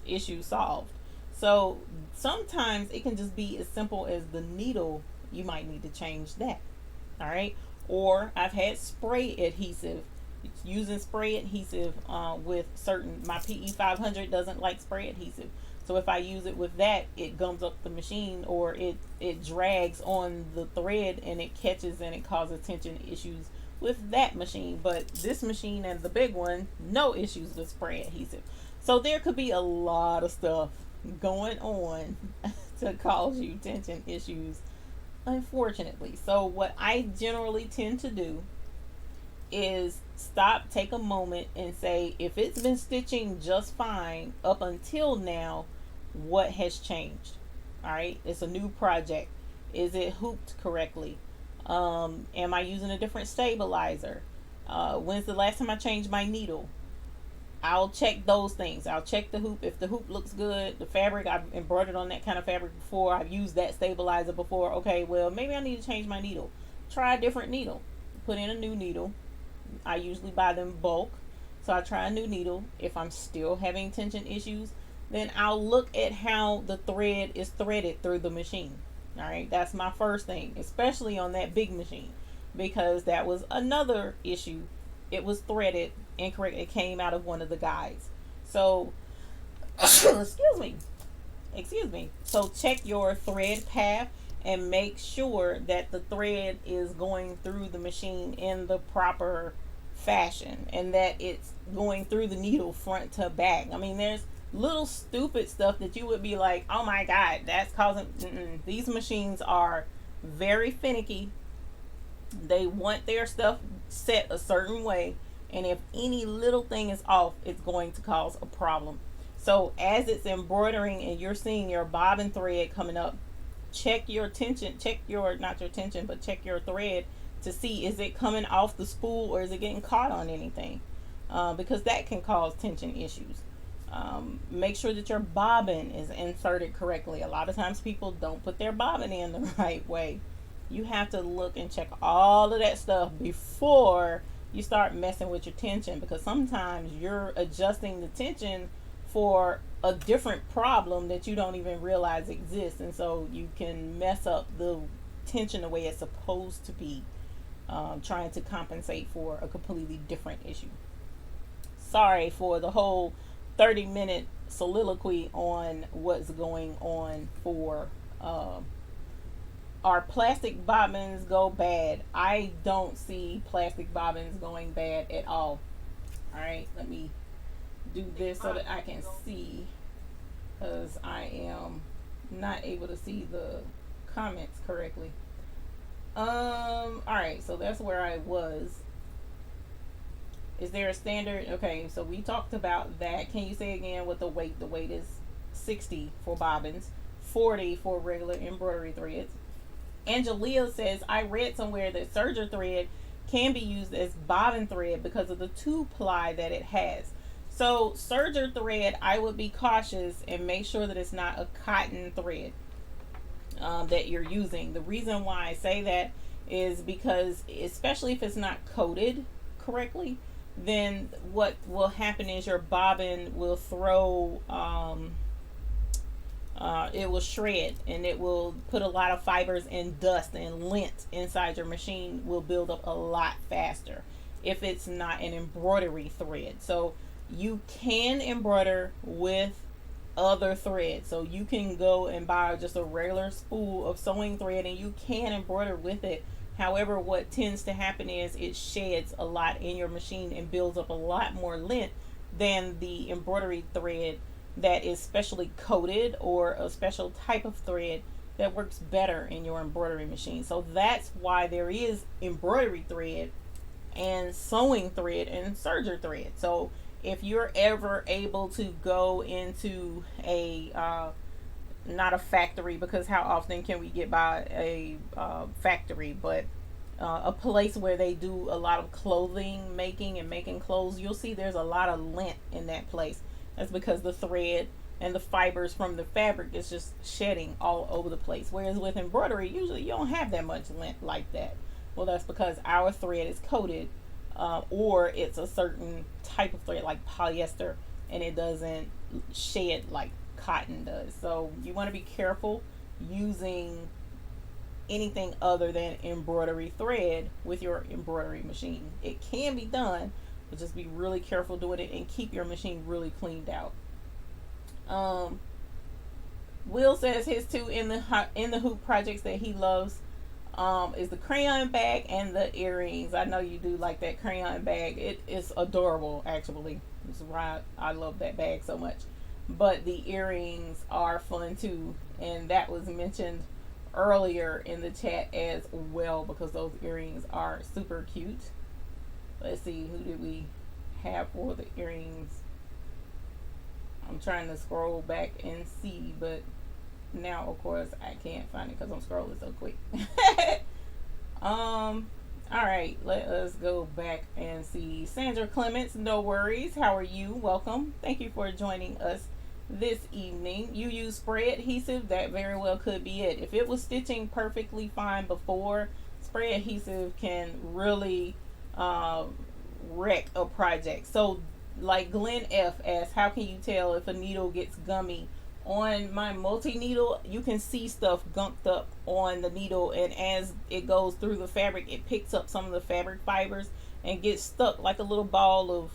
issue solved. So sometimes it can just be as simple as the needle. You might need to change that. All right. Or I've had spray adhesive. Using spray adhesive with certain, my PE 500 doesn't like spray adhesive. So if I use it with that, it gums up the machine, or it drags on the thread and it catches and it causes tension issues with that machine. But this machine and the big one, no issues with spray adhesive. So there could be a lot of stuff going on to cause you tension issues, unfortunately. So what I generally tend to do is stop, take a moment, and say, if it's been stitching just fine up until now, what has changed? All right, it's a new project. Is it hooped correctly? Am I using a different stabilizer? When's the last time I changed my needle? I'll check those things. I'll check the hoop. If the hoop looks good, the fabric, I've embroidered on that kind of fabric before, I've used that stabilizer before. Okay, well, maybe I need to change my needle. Try a different needle. Put in a new needle. I usually buy them bulk, so I try a new needle. If I'm still having tension issues, then I'll look at how the thread is threaded through the machine. All right, that's my first thing, especially on that big machine, because that was another issue. It was threaded incorrect. It came out of one of the guides. So excuse me. So check your thread path and make sure that the thread is going through the machine in the proper fashion, and that it's going through the needle front to back. I mean, there's little stupid stuff that you would be like, oh my god, that's causing. These machines are very finicky. They want their stuff set a certain way, and if any little thing is off, it's going to cause a problem. So as it's embroidering and you're seeing your bobbin thread coming up, check your tension, check your, not your tension, but check your thread to see, is it coming off the spool or is it getting caught on anything, because that can cause tension issues. Make sure that your bobbin is inserted correctly. A lot of times people don't put their bobbin in the right way. You have to look and check all of that stuff before you start messing with your tension, because sometimes you're adjusting the tension for a different problem that you don't even realize exists, and so you can mess up the tension the way it's supposed to be, trying to compensate for a completely different issue. Sorry for the whole 30-minute soliloquy on what's going on for our plastic bobbins go bad. I don't see plastic bobbins going bad at all. All right, let me do this so that I can see, because I am not able to see the comments correctly. All right, so that's where I was. Is there a standard? Okay, so we talked about that. Can you say again what the weight? The weight is 60 for bobbins, 40 for regular embroidery threads. Angelia says, I read somewhere that serger thread can be used as bobbin thread because of the 2-ply that it has. So serger thread, I would be cautious and make sure that it's not a cotton thread that you're using. The reason why I say that is because, especially if it's not coated correctly, then what will happen is your bobbin will throw it will shred, and it will put a lot of fibers and dust and lint inside your machine, will build up a lot faster if it's not an embroidery thread. So you can embroider with other thread. So you can go and buy just a regular spool of sewing thread and you can embroider with it. However, what tends to happen is it sheds a lot in your machine and builds up a lot more lint than the embroidery thread that is specially coated, or a special type of thread that works better in your embroidery machine. So that's why there is embroidery thread and sewing thread and serger thread. So if you're ever able to go into a not a factory, because how often can we get by a factory, but a place where they do a lot of clothing making and making clothes, you'll see there's a lot of lint in that place. That's because the thread and the fibers from the fabric is just shedding all over the place. Whereas with embroidery, usually you don't have that much lint like that. Well, that's because our thread is coated, or it's a certain type of thread like polyester, and it doesn't shed like cotton does. So you want to be careful using anything other than embroidery thread with your embroidery machine. It can be done, but just be really careful doing it and keep your machine really cleaned out. Will says his two in the hoop projects that he loves is the crayon bag and the earrings. I know you do like that crayon bag. It is adorable, actually. It's right. I love that bag so much. But the earrings are fun too, and that was mentioned earlier in the chat as well, because those earrings are super cute. Let's see, who did we have for the earrings? I'm trying to scroll back and see, but now of course I can't find it because I'm scrolling so quick. Alright, let us go back and see. Sandra Clements, no worries. How are you? Welcome. Thank you for joining us this evening. You use spray adhesive? That very well could be it. If it was stitching perfectly fine before, spray adhesive can really wreck a project. So like Glenn F asks, how can you tell if a needle gets gummy? On my multi-needle, you can see stuff gunked up on the needle, and as it goes through the fabric, it picks up some of the fabric fibers and gets stuck like a little ball of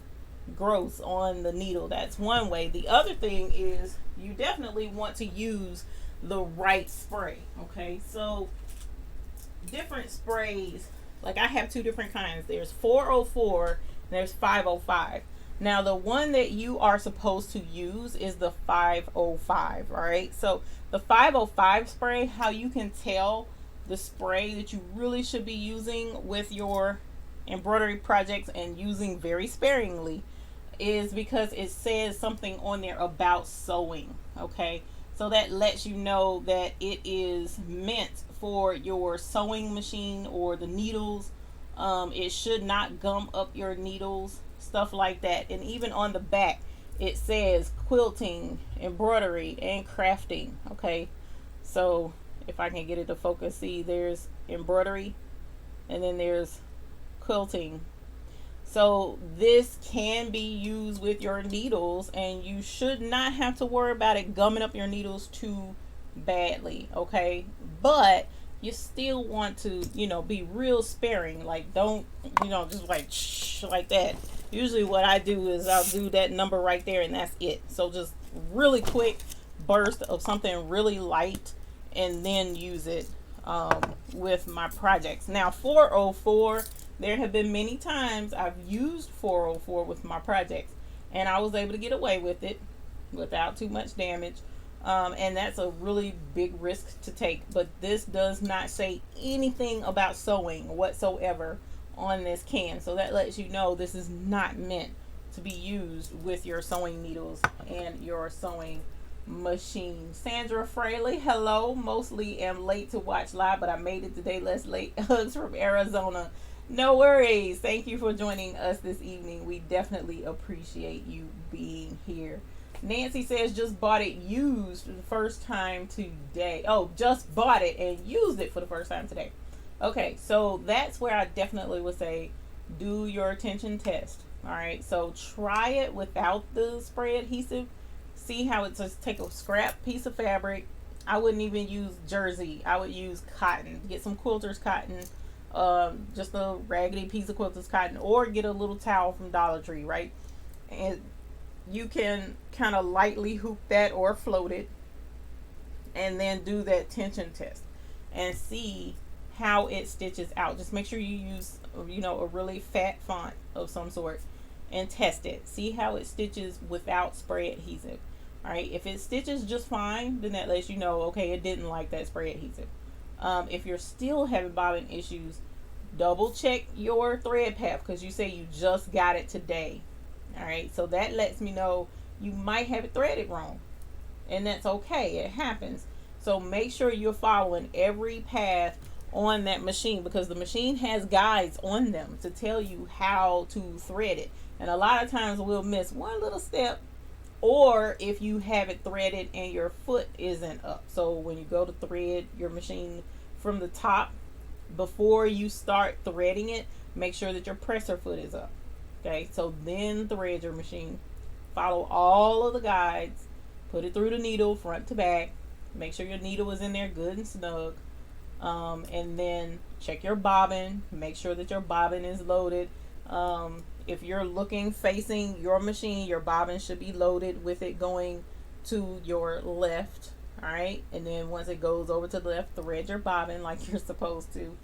gross on the needle. That's one way. The other thing is you definitely want to use the right spray. Okay, so different sprays, like I have two different kinds. There's 404 and there's 505. Now the one that you are supposed to use is the 505. All right, so the 505 spray, how you can tell the spray that you really should be using with your embroidery projects and using very sparingly, is because it says something on there about sewing. Okay, so that lets you know that it is meant for your sewing machine or the needles. It should not gum up your needles, stuff like that. And even on the back it says quilting, embroidery, and crafting. Okay, so if I can get it to focus, see there's embroidery and then there's quilting. So this can be used with your needles, and you should not have to worry about it gumming up your needles too badly. Okay, but you still want to, be real sparing. Like, don't, just like shh, like that. Usually what I do is I'll do that number right there and that's it. So just really quick burst of something really light, and then use it with my projects. Now 404, there have been many times I've used 404 with my projects, and I was able to get away with it without too much damage. And that's a really big risk to take. But this does not say anything about sewing whatsoever on this can. So that lets you know this is not meant to be used with your sewing needles and your sewing machine. Sandra Fraley, hello. Mostly am late to watch live, but I made it today less late. Hugs from Arizona. No worries. Thank you for joining us this evening. We definitely appreciate you being here. Nancy says just bought it used for the first time today. Oh, just bought it and used it for the first time today. Okay, so that's where I definitely would say do your tension test. All right, so try it without the spray adhesive. see how it just take a scrap piece of fabric. I wouldn't even use jersey. I would use cotton. Get some quilters cotton, just a raggedy piece of quilters cotton, or get a little towel from Dollar Tree, right? And you can kind of lightly hoop that or float it, and then do that tension test and see how it stitches out. Just make sure you use, a really fat font of some sort and test it. See how it stitches without spray adhesive. All right, if it stitches just fine, then that lets you know, okay, it didn't like that spray adhesive. If you're still having bobbin issues, double check your thread path, because you say you just got it today. All right, so that lets me know you might have it threaded wrong, and that's okay. It happens. So make sure you're following every path on that machine, because the machine has guides on them to tell you how to thread it. And a lot of times we'll miss one little step, or if you have it threaded and your foot isn't up. So when you go to thread your machine from the top, before you start threading it, make sure that your presser foot is up. Okay, so then thread your machine. Follow all of the guides. Put it through the needle front to back. Make sure your needle is in there good and snug. And then check your bobbin. Make sure that your bobbin is loaded. If you're looking facing your machine, your bobbin should be loaded with it going to your left. All right, and then once it goes over to the left, thread your bobbin like you're supposed to.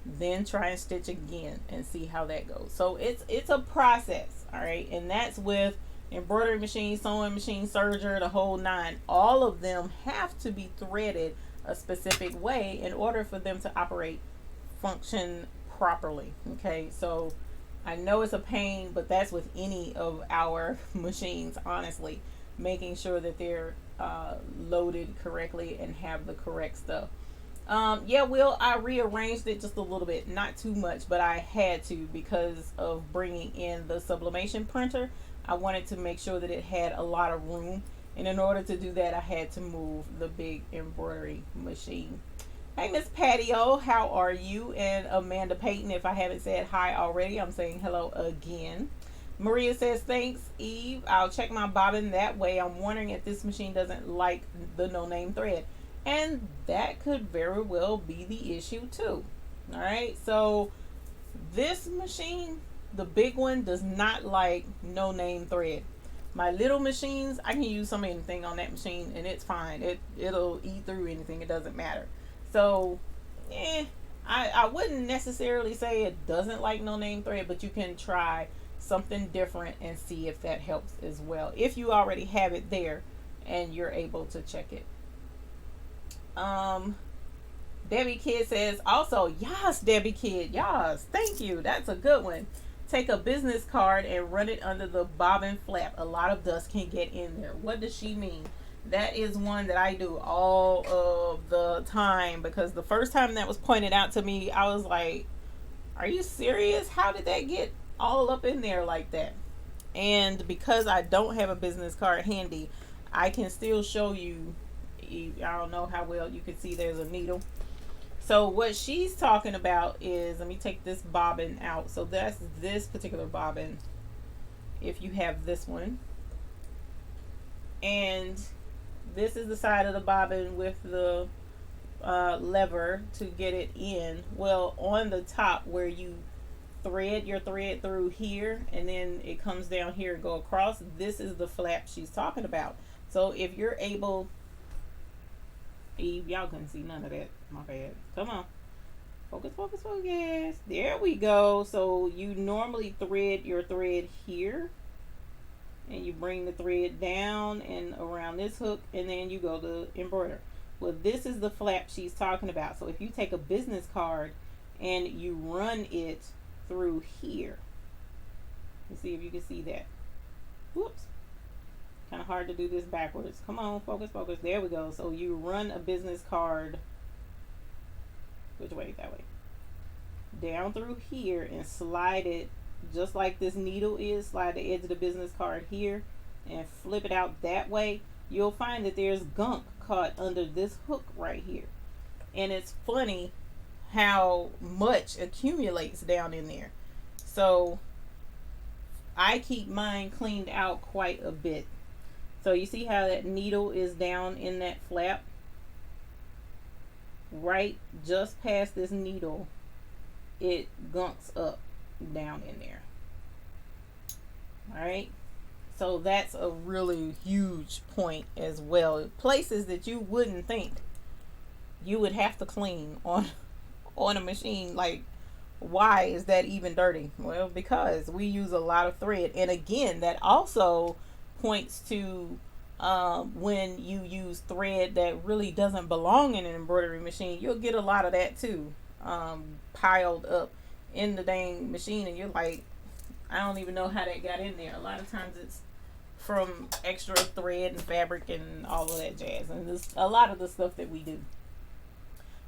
Then try and stitch again and see how that goes. So it's a process. All right, and that's with embroidery machine, sewing machine, serger, the whole nine. All of them have to be threaded a specific way in order for them to operate, function properly. Okay, so I know it's a pain, but that's with any of our machines, honestly, making sure that they're loaded correctly and have the correct stuff. Yeah, Will, I rearranged it just a little bit, not too much, but I had to because of bringing in the Sublimation printer. I wanted to make sure that it had a lot of room, and in order to do that, I had to move the big embroidery machine. Hey, Miss Patio, how are you? And Amanda Payton, if I haven't said hi already, I'm saying hello again. Maria says, thanks, Eve. I'll check my bobbin that way. I'm wondering if this machine doesn't like the no-name thread. And that could very well be the issue too. All right, so this machine, the big one, does not like no-name thread. My little machines, I can use some anything on that machine and it's fine. It'll eat through anything. It doesn't matter. So, I wouldn't necessarily say it doesn't like no-name thread, but you can try something different and see if that helps as well, if you already have it there and you're able to check it. Debbie Kid says also, yes, Debbie Kid, yes, thank you, that's a good one. Take a business card and run it under the bobbin flap. A lot of dust can get in there. What does she mean? That is one that I do all of the time, because the first time that was pointed out to me, I was like, are you serious? How did that get all up in there like that? And because I don't have a business card handy, I can still show you. I don't know how well you can see there's a needle. So what she's talking about is, let me take this bobbin out. So that's this particular bobbin, if you have this one. And this is the side of the bobbin with the lever to get it in. Well, on the top where you thread your thread through here and then it comes down here and go across, this is the flap she's talking about. So if you're able, Eve, y'all couldn't see none of that, my bad. Come on, focus, focus, focus. There we go. So you normally thread your thread here and you bring the thread down and around this hook, and then you go to embroider. Well, this is the flap she's talking about. So if you take a business card and you run it through here, let's see if you can see that. Whoops, kind of hard to do this backwards. Come on, focus, focus. There we go. So you run a business card, which way? That way, down through here and slide it just like this needle is. Slide the edge of the business card here and flip it out that way. You'll find that there's gunk caught under this hook right here, and it's funny how much accumulates down in there. So I keep mine cleaned out quite a bit. So you see how that needle is down in that flap? Right just past this needle, it gunks up down in there. All right. So that's a really huge point as well. Places that you wouldn't think you would have to clean on a machine. Like, why is that even dirty? Well, because we use a lot of thread. And again, that also points to when you use thread that really doesn't belong in an embroidery machine, you'll get a lot of that too, piled up in the dang machine. And you're like, I don't even know how that got in there. A lot of times it's from extra thread and fabric and all of that jazz. And this, a lot of the stuff that we do.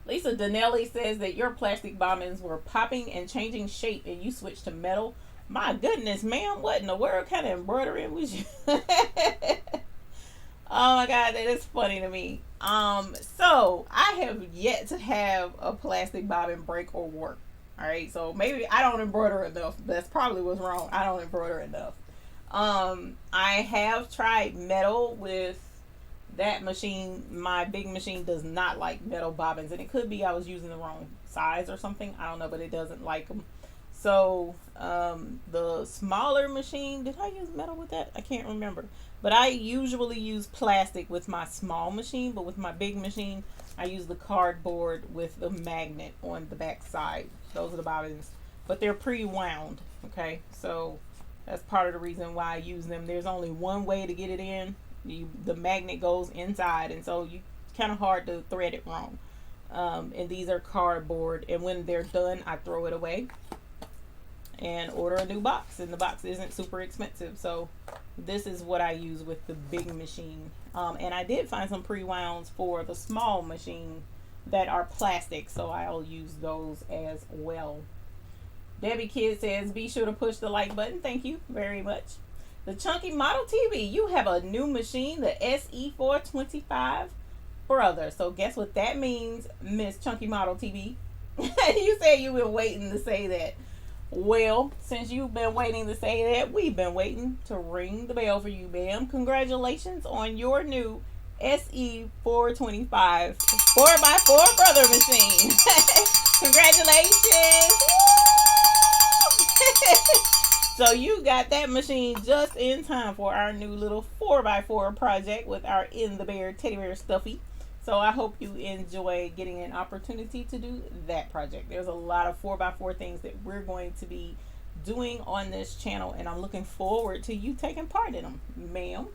Lisa Donnelly says that your plastic bobbins were popping and changing shape and you switched to metal. My goodness, ma'am, what in the world kind of embroidery was you? Oh my god, that is funny to me. So I have yet to have a plastic bobbin break or work. Alright, so maybe I don't embroider enough. That's probably what's wrong. I don't embroider enough. I have tried metal with that machine. My big machine does not like metal bobbins, and it could be I was using the wrong size or something. I don't know, but it doesn't like them. So the smaller machine, did I use metal with that? I can't remember. But I usually use plastic with my small machine, but with my big machine, I use the cardboard with the magnet on the back side. Those are the bobbins, but they're pre-wound. Okay, so that's part of the reason why I use them. There's only one way to get it in. The magnet goes inside, and so you kind of hard to thread it wrong. And these are cardboard, and when they're done, I throw it away and order a new box, and the box isn't super expensive. So this is what I use with the big machine. And I did find some pre-wounds for the small machine that are plastic, so I'll use those as well. Debbie Kid says, be sure to push the like button. Thank you very much. The Chunky Model TV, you have a new machine, the SE425 brother. So guess what that means, Miss Chunky Model TV? You said you've been waiting to say that. Well, since you've been waiting to say that, we've been waiting to ring the bell for you, ma'am. Congratulations on your new SE425 4x4 brother machine. Congratulations. So you got that machine just in time for our new little 4x4 project with our In the Bear teddy bear stuffy. So I hope you enjoy getting an opportunity to do that project. There's a lot of 4x4 things that we're going to be doing on this channel, and I'm looking forward to you taking part in them, ma'am.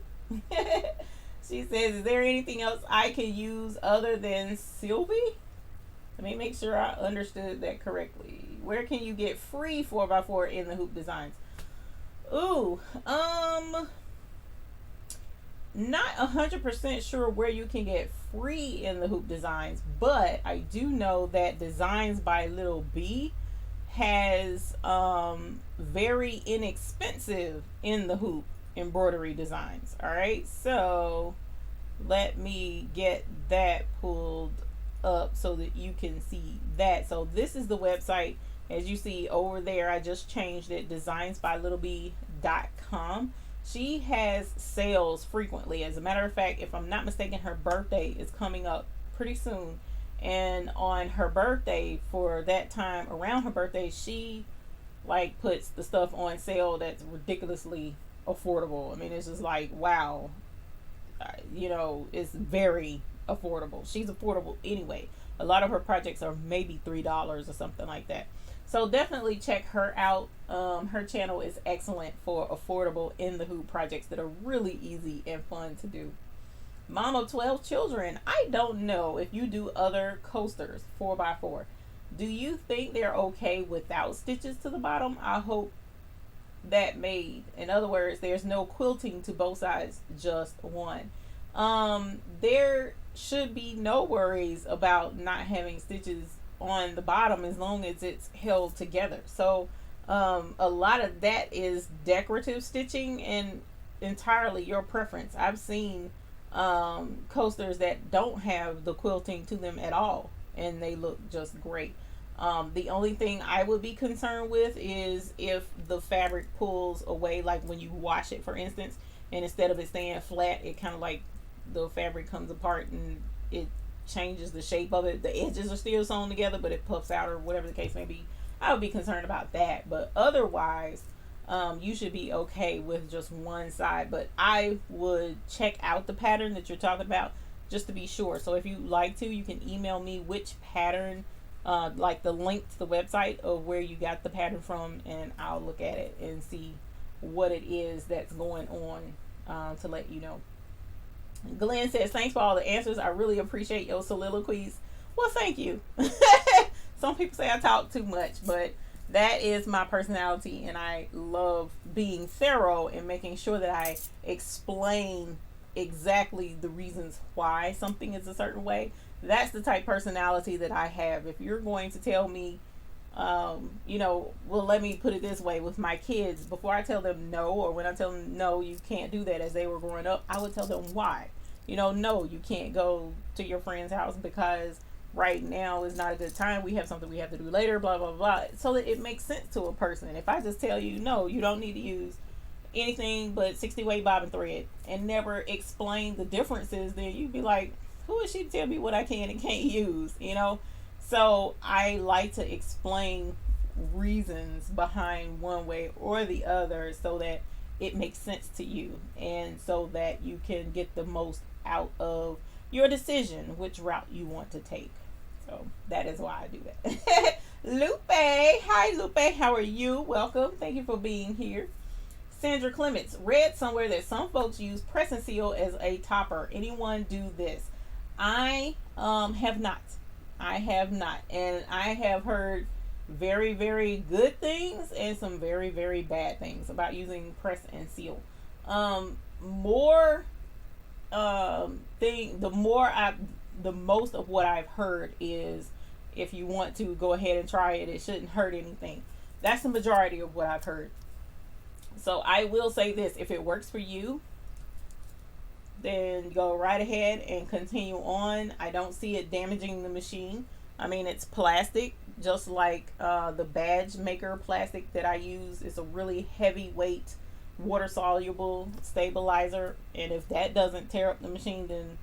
She says, is there anything else I can use other than Sylvie? Let me make sure I understood that correctly. Where can you get free 4x4 in the hoop designs? Ooh, not 100% sure where you can get free in the hoop designs, but I do know that Designs by Little B has very inexpensive in the hoop embroidery designs. All right, so let me get that pulled up so that you can see that. So this is the website. As you see over there, I just changed it, designsbylittleb.com. She has sales frequently. As a matter of fact, if I'm not mistaken, her birthday is coming up pretty soon. And on her birthday, for that time, around her birthday, she like puts the stuff on sale that's ridiculously affordable. I mean, it's just like, wow. You know, it's very affordable. She's affordable anyway. A lot of her projects are maybe $3 or something like that. So definitely check her out. Her channel is excellent for affordable in the hoop projects that are really easy and fun to do. Mom of 12 children, I don't know if you do other coasters 4x4. Do you think they're okay without stitches to the bottom? I hope that made, in other words, there's no quilting to both sides, just one. There should be no worries about not having stitches on the bottom as long as it's held together. So a lot of that is decorative stitching and entirely your preference. I've seen coasters that don't have the quilting to them at all, and they look just great. The only thing I would be concerned with is if the fabric pulls away, like when you wash it, for instance. and instead of it staying flat, it kind of like the fabric comes apart and it changes the shape of it. The edges are still sewn together, but it puffs out or whatever the case may be. I would be concerned about that, but otherwise, you should be okay with just one side. But I would check out the pattern that you're talking about just to be sure. So if you like to, you can email me which pattern, like the link to the website of where you got the pattern from, and I'll look at it and see what it is that's going on, to let you know. Glenn says, thanks for all the answers. I really appreciate your soliloquies. Well, thank you. Some people say I talk too much, but that is my personality, and I love being thorough and making sure that I explain exactly the reasons why something is a certain way. That's the type of personality that I have. If you're going to tell me, well, let me put it this way with my kids. Before I tell them no, or when I tell them no, you can't do that, as they were growing up, I would tell them why. No, you can't go to your friend's house because right now is not a good time. We have something we have to do later, blah, blah, blah. So that it makes sense to a person. If I just tell you, no, you don't need to use anything but 60 weight bobbin thread and never explain the differences, then you'd be like, who is she to tell me what I can and can't use, So I like to explain reasons behind one way or the other so that it makes sense to you and so that you can get the most out of your decision, which route you want to take. So that is why I do that. Lupe, hi Lupe, how are you? Welcome. Thank you for being here. Sandra Clements, read somewhere that some folks use press and seal as a topper. Anyone do this? I have not. And I have heard very, very good things and some very, very bad things about using press and seal. The most of what I've heard is if you want to go ahead and try it, it shouldn't hurt anything. That's the majority of what I've heard. So I will say this, if it works for you, then go right ahead and continue on. I don't see it damaging the machine. I mean, it's plastic, just like the badge maker plastic that I use. It's a really heavyweight, water soluble stabilizer, and if that doesn't tear up the machine, then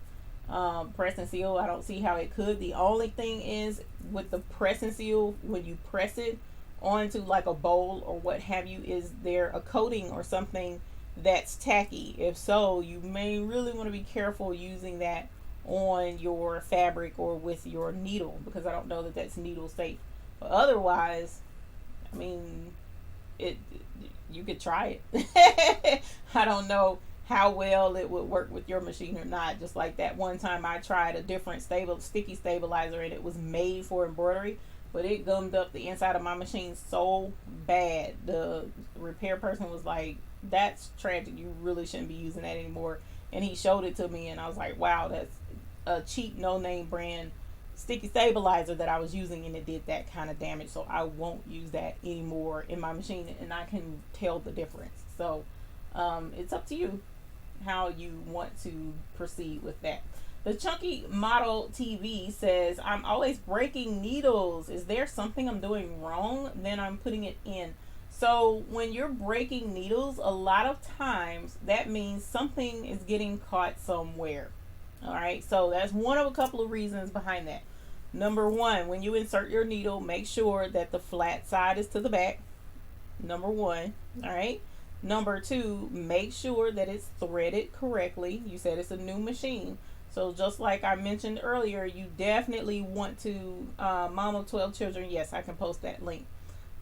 press and seal, I don't see how it could. The only thing is with the press and seal, when you press it onto like a bowl or what have you, is there a coating or something that's tacky? If so, you may really want to be careful using that on your fabric or with your needle, because I don't know that that's needle safe. But otherwise, I mean, you could try it. I don't know how well it would work with your machine or not. Just like that one time I tried a different sticky stabilizer, and it was made for embroidery, but it gummed up the inside of my machine so bad. The repair person was like, that's tragic, you really shouldn't be using that anymore. And he showed it to me, and I was like, wow, that's a cheap no-name brand sticky stabilizer that I was using, and it did that kind of damage. So I won't use that anymore in my machine, and I can tell the difference. So it's up to you how you want to proceed with that. The Chunky Model TV says, I'm always breaking needles. Is there something I'm doing wrong? Then I'm putting it in. So when you're breaking needles, a lot of times that means something is getting caught somewhere. All right, so that's one of a couple of reasons behind that. Number one, when you insert your needle, make sure that the flat side is to the back. Number one, all right. Number two, make sure that it's threaded correctly. You said it's a new machine. So just like I mentioned earlier, you definitely want to, Mom of 12 Children, yes, I can post that link.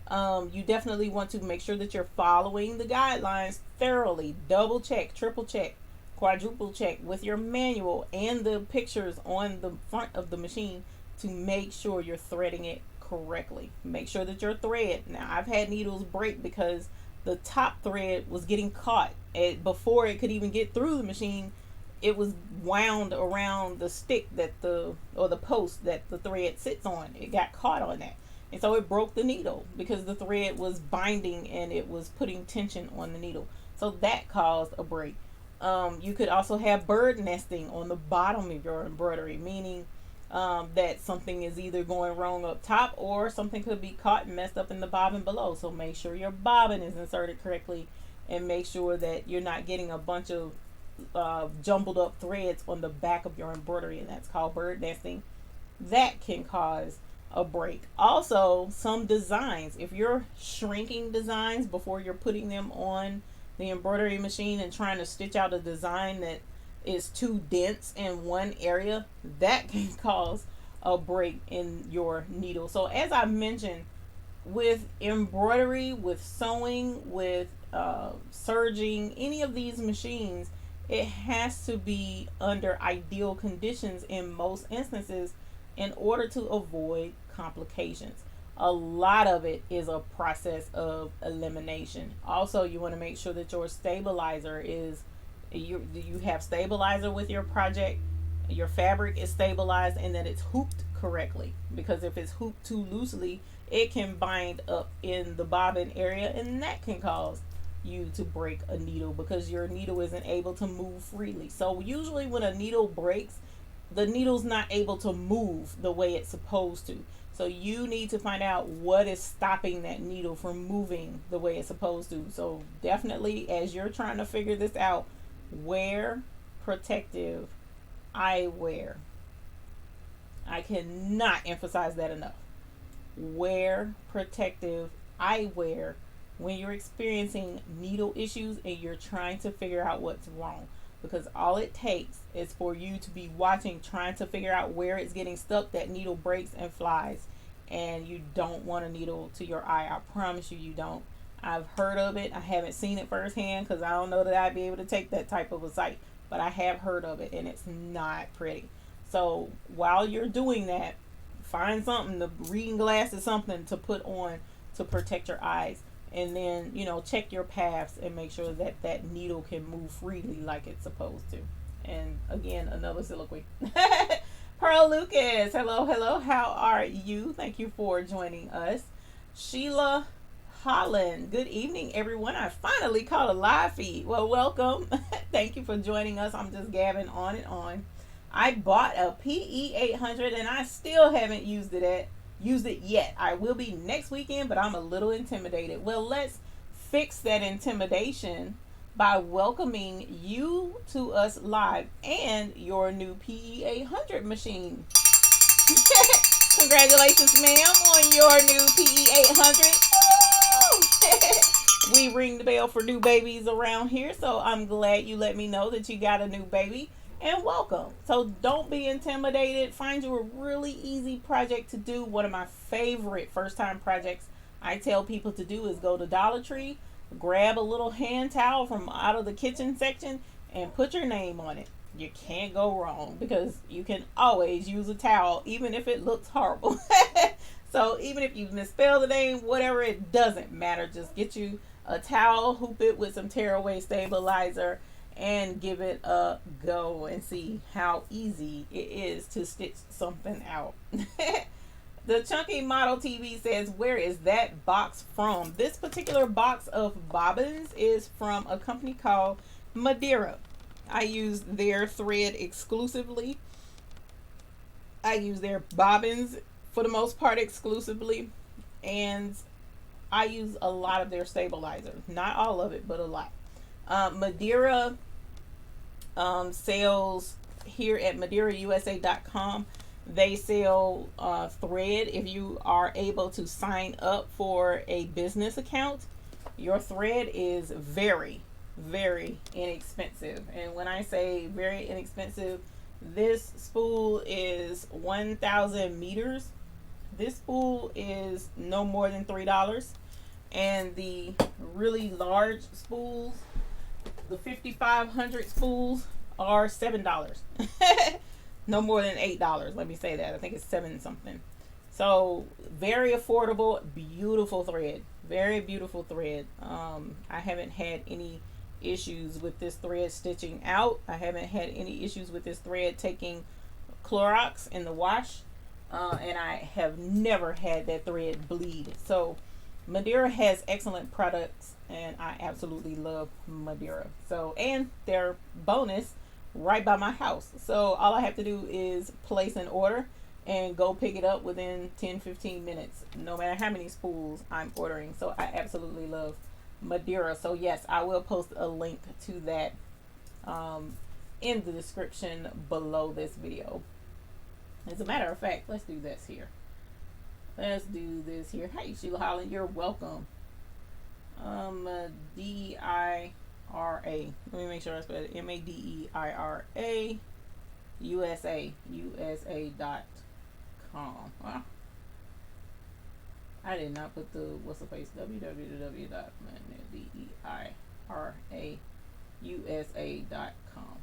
You definitely want to make sure that you're following the guidelines thoroughly. Double check, triple check, quadruple check with your manual and the pictures on the front of the machine to make sure you're threading it correctly. Make sure that your thread, now I've had needles break because the top thread was getting caught before it could even get through the machine. It was wound around the stick or the post that the thread sits on. It got caught on that. And so it broke the needle because the thread was binding and it was putting tension on the needle. So that caused a break. You could also have bird nesting on the bottom of your embroidery, meaning that something is either going wrong up top or something could be caught and messed up in the bobbin below. So make sure your bobbin is inserted correctly and make sure that you're not getting a bunch of jumbled up threads on the back of your embroidery, and that's called bird nesting. That can cause a break. Also, some designs, if you're shrinking designs before you're putting them on the embroidery machine and trying to stitch out a design that is too dense in one area, that can cause a break in your needle. So as I mentioned, with embroidery, with sewing, with serging, any of these machines, it has to be under ideal conditions in most instances in order to avoid complications. A lot of it is a process of elimination. Also, you want to make sure that your stabilizer is, you have stabilizer with your project, your fabric is stabilized, and that it's hooped correctly, because if it's hooped too loosely, it can bind up in the bobbin area, and that can cause you to break a needle because your needle isn't able to move freely. So usually when a needle breaks, the needle's not able to move the way it's supposed to. So you need to find out what is stopping that needle from moving the way it's supposed to. So definitely, as you're trying to figure this out, wear protective eyewear. I cannot emphasize that enough. Wear protective eyewear when you're experiencing needle issues and you're trying to figure out what's wrong, because all it takes is for you to be watching, trying to figure out where it's getting stuck. That needle breaks and flies, and you don't want a needle to your eye. I promise you, you don't. I've heard of it. I haven't seen it firsthand because I don't know that I'd be able to take that type of a sight, but I have heard of it, and it's not pretty. So while you're doing that, find something, the reading glasses, something to put on to protect your eyes. And then, check your paths and make sure that that needle can move freely like it's supposed to. And again, another soliloquy. Pearl Lucas, hello, how are you? Thank you for joining us. Sheila Holland, good evening, everyone. I finally caught a live feed. Well, welcome. Thank you for joining us. I'm just gabbing on and on. I bought a PE 800 and I still haven't used it yet. I will be next weekend, but I'm a little intimidated. Well, let's fix that intimidation by welcoming you to us live and your new PE 800 machine. Congratulations, ma'am, on your new PE 800. We ring the bell for new babies around here, so I'm glad you let me know that you got a new baby. And welcome. So don't be intimidated. Find you a really easy project to do. One of my favorite first time projects I tell people to do is go to Dollar Tree, grab a little hand towel from out of the kitchen section, and put your name on it. You can't go wrong because you can always use a towel even if it looks horrible. So even if you misspell the name, whatever, it doesn't matter. Just get you a towel, hoop it with some tearaway stabilizer, and give it a go and see how easy it is to stitch something out. The Chunky Model TV says, where is that box from? This particular box of bobbins is from a company called Madeira. I use their thread exclusively. I use their bobbins for the most part exclusively, and I use a lot of their stabilizer. Not all of it, but a lot. Madeira sells here at MadeiraUSA.com. They sell thread. If you are able to sign up for a business account, your thread is very, very inexpensive. And when I say very inexpensive, this spool is 1,000 meters. This spool is no more than $3. And the really large spools, the 5,500 spools, are $7. No more than $8. Let me say that. I think it's 7 something. So very affordable, beautiful thread. Very beautiful thread. I haven't had any issues with this thread stitching out. I haven't had any issues with this thread taking Clorox in the wash. And I have never had that thread bleed. So Madeira has excellent products, and I absolutely love Madeira. So, and their bonus right by my house. So all I have to do is place an order and go pick it up within 10-15 minutes, no matter how many spools I'm ordering. So I absolutely love Madeira. So yes, I will post a link to that in the description below this video. As a matter of fact, let's do this here. Let's do this here. Hey, Sheila Holland, you're welcome. D-I-R-A. Let me make sure I spell it. M-A-D-E-I-R-A USA.com. Wow. I did not put the what's the face www.DEIRAUSA.com.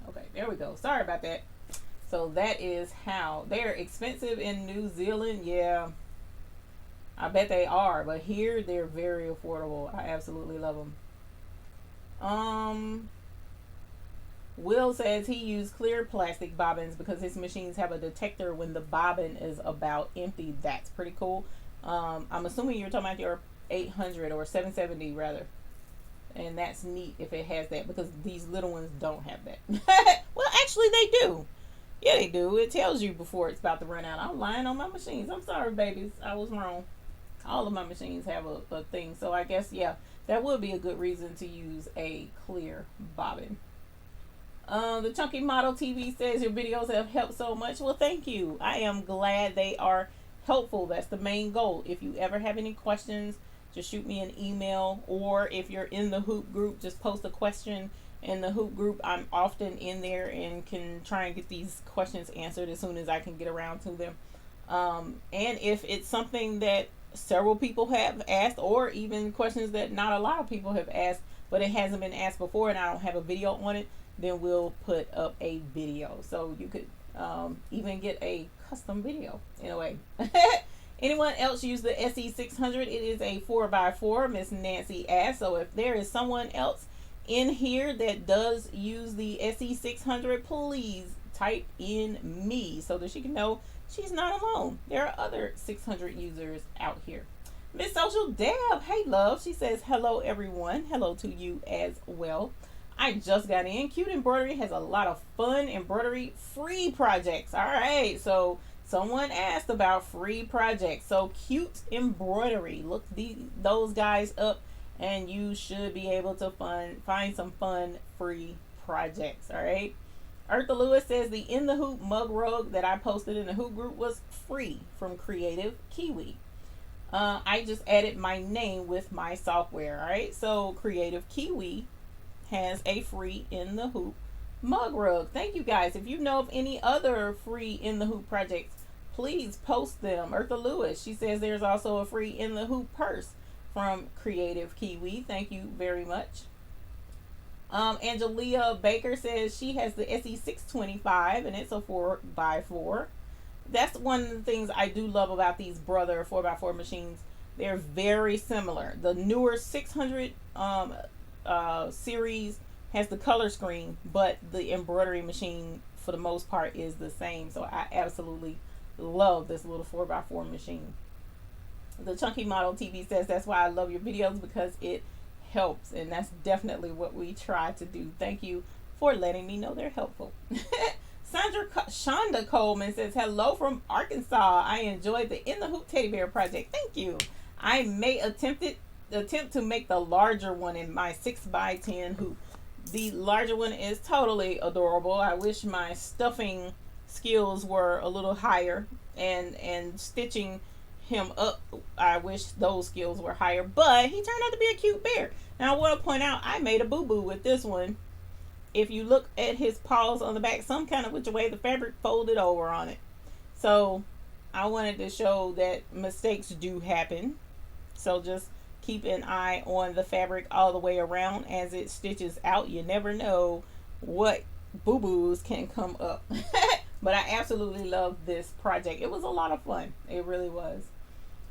Okay, there we go. Sorry about that. So that is how they're expensive in New Zealand. Yeah, I bet they are, but here they're very affordable. I absolutely love them. Will says he used clear plastic bobbins because his machines have a detector when the bobbin is about empty. That's pretty cool. I'm assuming you're talking about your 800 or 770 rather, and that's neat if it has that, because these little ones don't have that. Well, actually they do. Yeah, they do. It tells you before it's about to run out. I'm lying on my machines. I'm sorry, babies. I was wrong. All of my machines have a thing. So I guess, yeah, that would be a good reason to use a clear bobbin. The Chunky Model TV says your videos have helped so much. Well, thank you. I am glad they are helpful. That's the main goal. If you ever have any questions, just shoot me an email, or if you're in the Hoop group, just post a question in the Hoop group. I'm often in there and can try and get these questions answered as soon as I can get around to them. And if it's something that several people have asked, or even questions that not a lot of people have asked, but it hasn't been asked before and I don't have a video on it, then we'll put up a video. So you could even get a custom video in a way. Anyone else use the SE600? It is a 4x4, Miss Nancy asked. So if there is someone else in here that does use the SE600, please type in me so that she can know she's not alone. There are other 600 users out here. Miss Social Deb, hey love, she says hello everyone. Hello to you as well. I just got in. Cute Embroidery has a lot of fun embroidery free projects. All right, so someone asked about free projects. So Cute Embroidery, look those guys up and you should be able to find some fun free projects. All right. Eartha Lewis says the In the Hoop mug rug that I posted in the Hoop group was free from Creative Kiwi. I just added my name with my software. All right, so Creative Kiwi has a free In the Hoop mug rug. Thank you guys. If you know of any other free In the Hoop projects, please post them. Eartha Lewis, she says there's also a free In the Hoop purse from Creative Kiwi. Thank you very much. Angelia Baker says she has the SE625 and it's a 4x4. That's one of the things I do love about these brother 4x4 machines. They're very similar. The newer 600 series has the color screen, but the embroidery machine for the most part is the same. So I absolutely love this little 4x4 machine. The Chunky Model TV says that's why I love your videos, because it helps, and that's definitely what we try to do. Thank you for letting me know they're helpful. Shonda Coleman says hello from Arkansas. I enjoyed the In the Hoop teddy bear project. Thank you. I may attempt to make the larger one in my 6x10 hoop. The larger one is totally adorable. I wish my stuffing skills were a little higher, and stitching him up, I wish those skills were higher, but he turned out to be a cute bear. Now I want to point out I made a boo-boo with this one. If you look at his paws on the back, some kind of which way the fabric folded over on it. So I wanted to show that mistakes do happen. So just keep an eye on the fabric all the way around as it stitches out. You never know what boo-boos can come up. But I absolutely love this project. It was a lot of fun. It really was.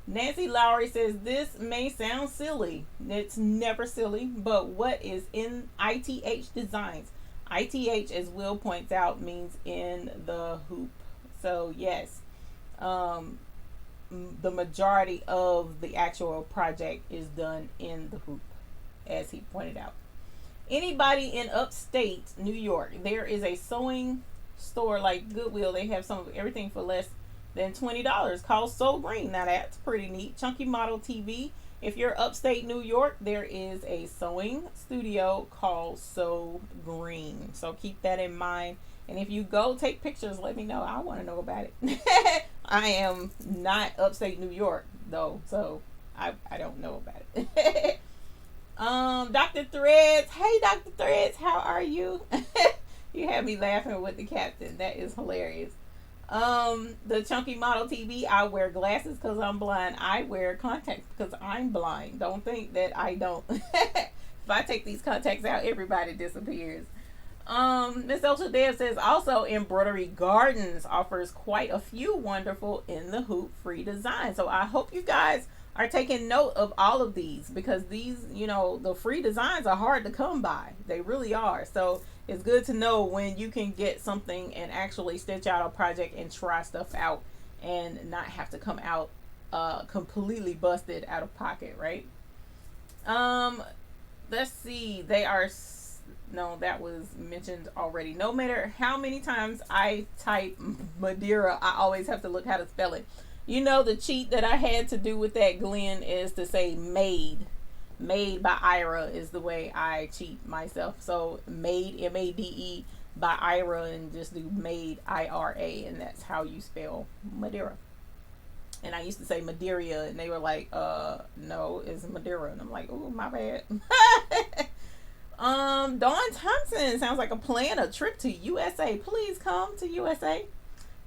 Nancy Lowry says this may sound silly. It's never silly, but what is in ITH Designs? ITH, as Will points out, means in the hoop. So yes, the majority of the actual project is done in the hoop, as he pointed out. Anybody in upstate New York, there is a sewing store like Goodwill. They have some of everything for less than $20 called So Green. Now that's pretty neat. Chunky Model TV If you're upstate New York, there is a sewing studio called Sew Green. So keep that in mind. And if you go take pictures, let me know. I want to know about it. I am not upstate New York though, so I don't know about it. Dr. Threads. Hey, Dr. Threads, how are you? You had me laughing with the captain. That is hilarious. The Chunky Model TV. I wear glasses because I'm blind. I wear contacts because I'm blind. Don't think that I don't. If I take these contacts out, everybody disappears. Miss Elsa Dev says also Embroidery Gardens offers quite a few wonderful in the hoop free designs. So I hope you guys are taking note of all of these, because these, you know, the free designs are hard to come by. They really are. So it's good to know when you can get something and actually stitch out a project and try stuff out and not have to come out completely busted out of pocket, right? Let's see. They are no, that was mentioned already. No matter how many times I type Madeira, I always have to look how to spell it. You know, the cheat that I had to do with that, Glenn, is to say made. Made by Ira is the way I cheat myself. So made, M-A-D-E, by Ira, and just do made, I-R-A, and that's how you spell Madeira. And I used to say Madeira, and they were like, no, it's Madeira. And I'm like, oh, my bad. Dawn Thompson, sounds like a plan, a trip to USA. Please come to USA.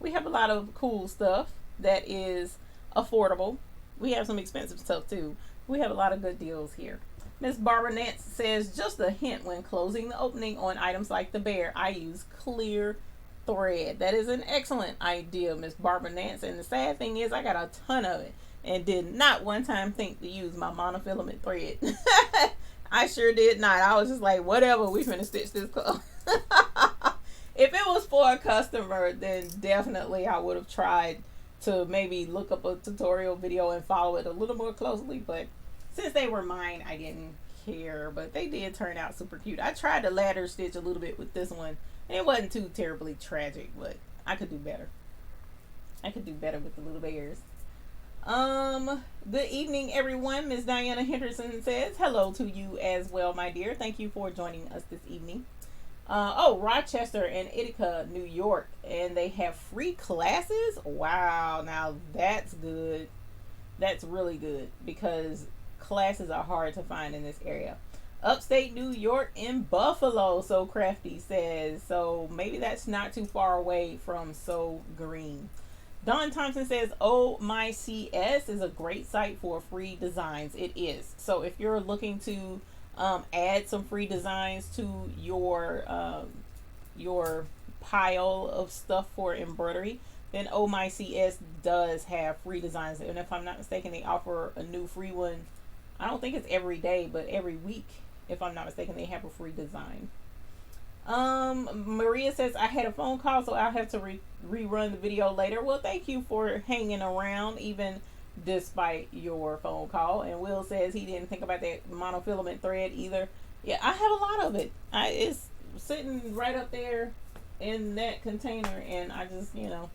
We have a lot of cool stuff that is affordable. We have some expensive stuff too. We have a lot of good deals here. Miss Barbara Nance says, just a hint, when closing the opening on items like the bear, I use clear thread. That is an excellent idea, Miss Barbara Nance. And the sad thing is I got a ton of it and did not one time think to use my monofilament thread. I sure did not. I was just like, whatever, we finna stitch this clothes. If it was for a customer, then definitely I would have tried to maybe look up a tutorial video and follow it a little more closely. But since they were mine, I didn't care. But they did turn out super cute. I tried to ladder stitch a little bit with this one, and it wasn't too terribly tragic, but I could do better. I could do better with the little bears. Good evening, everyone. Miss Diana Henderson says hello to you as well, my dear. Thank you for joining us this evening. Rochester and Ithaca, New York, and they have free classes. Wow, now that's good. That's really good, because classes are hard to find in this area. Upstate New York in Buffalo, So Crafty says. So maybe that's not too far away from So Green. Don Thompson says, oh, my CS is a great site for free designs. It is. So if you're looking to add some free designs to your pile of stuff for embroidery, then Oh My CS does have free designs. And if I'm not mistaken, they offer a new free one. I don't think it's every day, but every week, if I'm not mistaken, they have a free design. Maria says, I had a phone call, so I'll have to rerun the video later. Well, thank you for hanging around even despite your phone call. And Will says he didn't think about that monofilament thread either. Yeah, I have a lot of it. It's sitting right up there in that container, and I just, you know,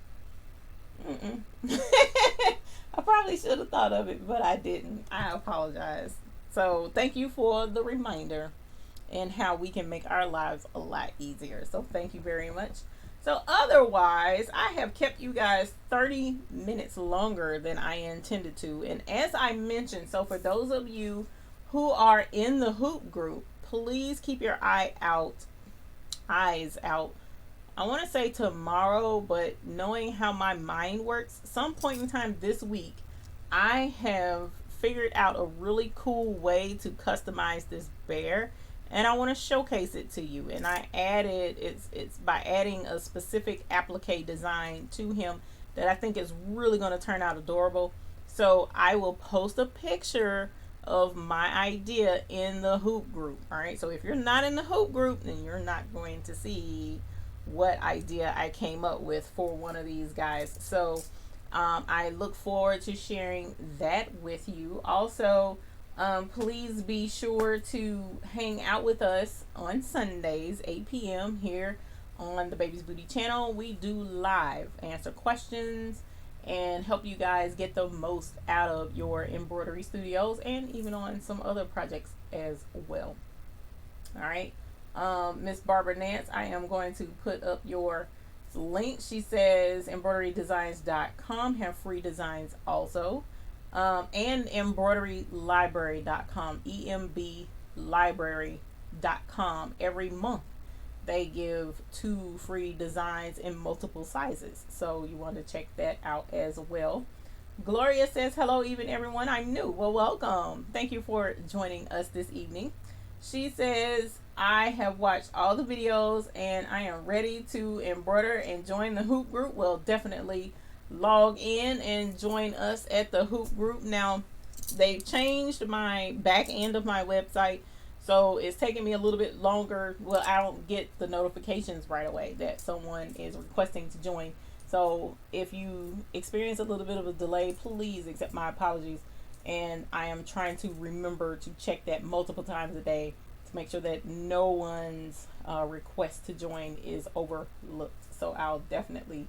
I probably should have thought of it, but I didn't. I apologize. So thank you for the reminder and how we can make our lives a lot easier. So thank you very much. So otherwise, I have kept you guys 30 minutes longer than I intended to. And as I mentioned, so for those of you who are in the hoop group, please keep your eyes out. I want to say tomorrow, but knowing how my mind works, some point in time this week, I have figured out a really cool way to customize this bear. And I want to showcase it to you. And I added, it's by adding a specific applique design to him that I think is really going to turn out adorable. So I will post a picture of my idea in the hoop group. All right. So if you're not in the hoop group, then you're not going to see what idea I came up with for one of these guys. So I look forward to sharing that with you. Also, please be sure to hang out with us on Sundays, 8 p.m. here on the Baby's Booty channel. We do live answer questions and help you guys get the most out of your embroidery studios and even on some other projects as well. All right. Miss Barbara Nance, I am going to put up your link. She says embroiderydesigns.com have free designs also. And embroiderylibrary.com, emblibrary.com. Every month they give 2 free designs in multiple sizes, so you want to check that out as well. Gloria says hello even everyone, I'm new. Well, welcome, thank you for joining us this evening. She says I have watched all the videos and I am ready to embroider and join the hoop group. Well, definitely log in and join us at the hoop group. Now they've changed my back end of my website, so it's taking me a little bit longer. Well, I don't get the notifications right away that someone is requesting to join. So if you experience a little bit of a delay, please accept my apologies. And I am trying to remember to check that multiple times a day to make sure that no one's request to join is overlooked. So I'll definitely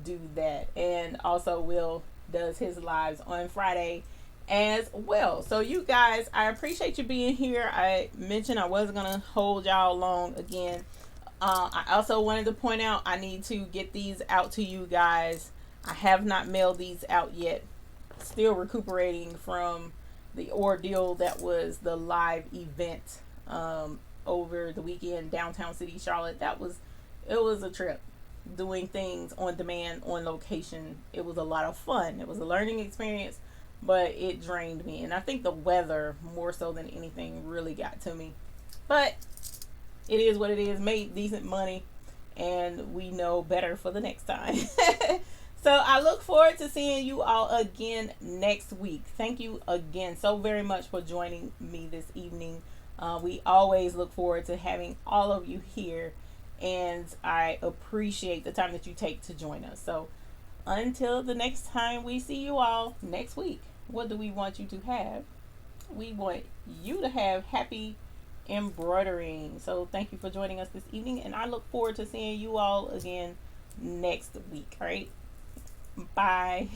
do that. And also Will does his lives on Friday as well. So you guys, I appreciate you being here. I mentioned I wasn't gonna hold y'all long again. I also wanted to point out I need to get these out to you guys. I have not mailed these out yet. Still recuperating from the ordeal that was the live event over the weekend downtown city Charlotte. It was a trip, doing things on demand, on location. It was a lot of fun. It was a learning experience, but it drained me, and I think the weather more so than anything really got to me. But it is what it is. Made decent money, and we know better for the next time. So I look forward to seeing you all again next week. Thank you again so very much for joining me this evening. We always look forward to having all of you here, and I appreciate the time that you take to join us. So until the next time we see you all next week, what do we want you to have? We want you to have happy embroidering. So thank you for joining us this evening, and I look forward to seeing you all again next week. All right. Bye.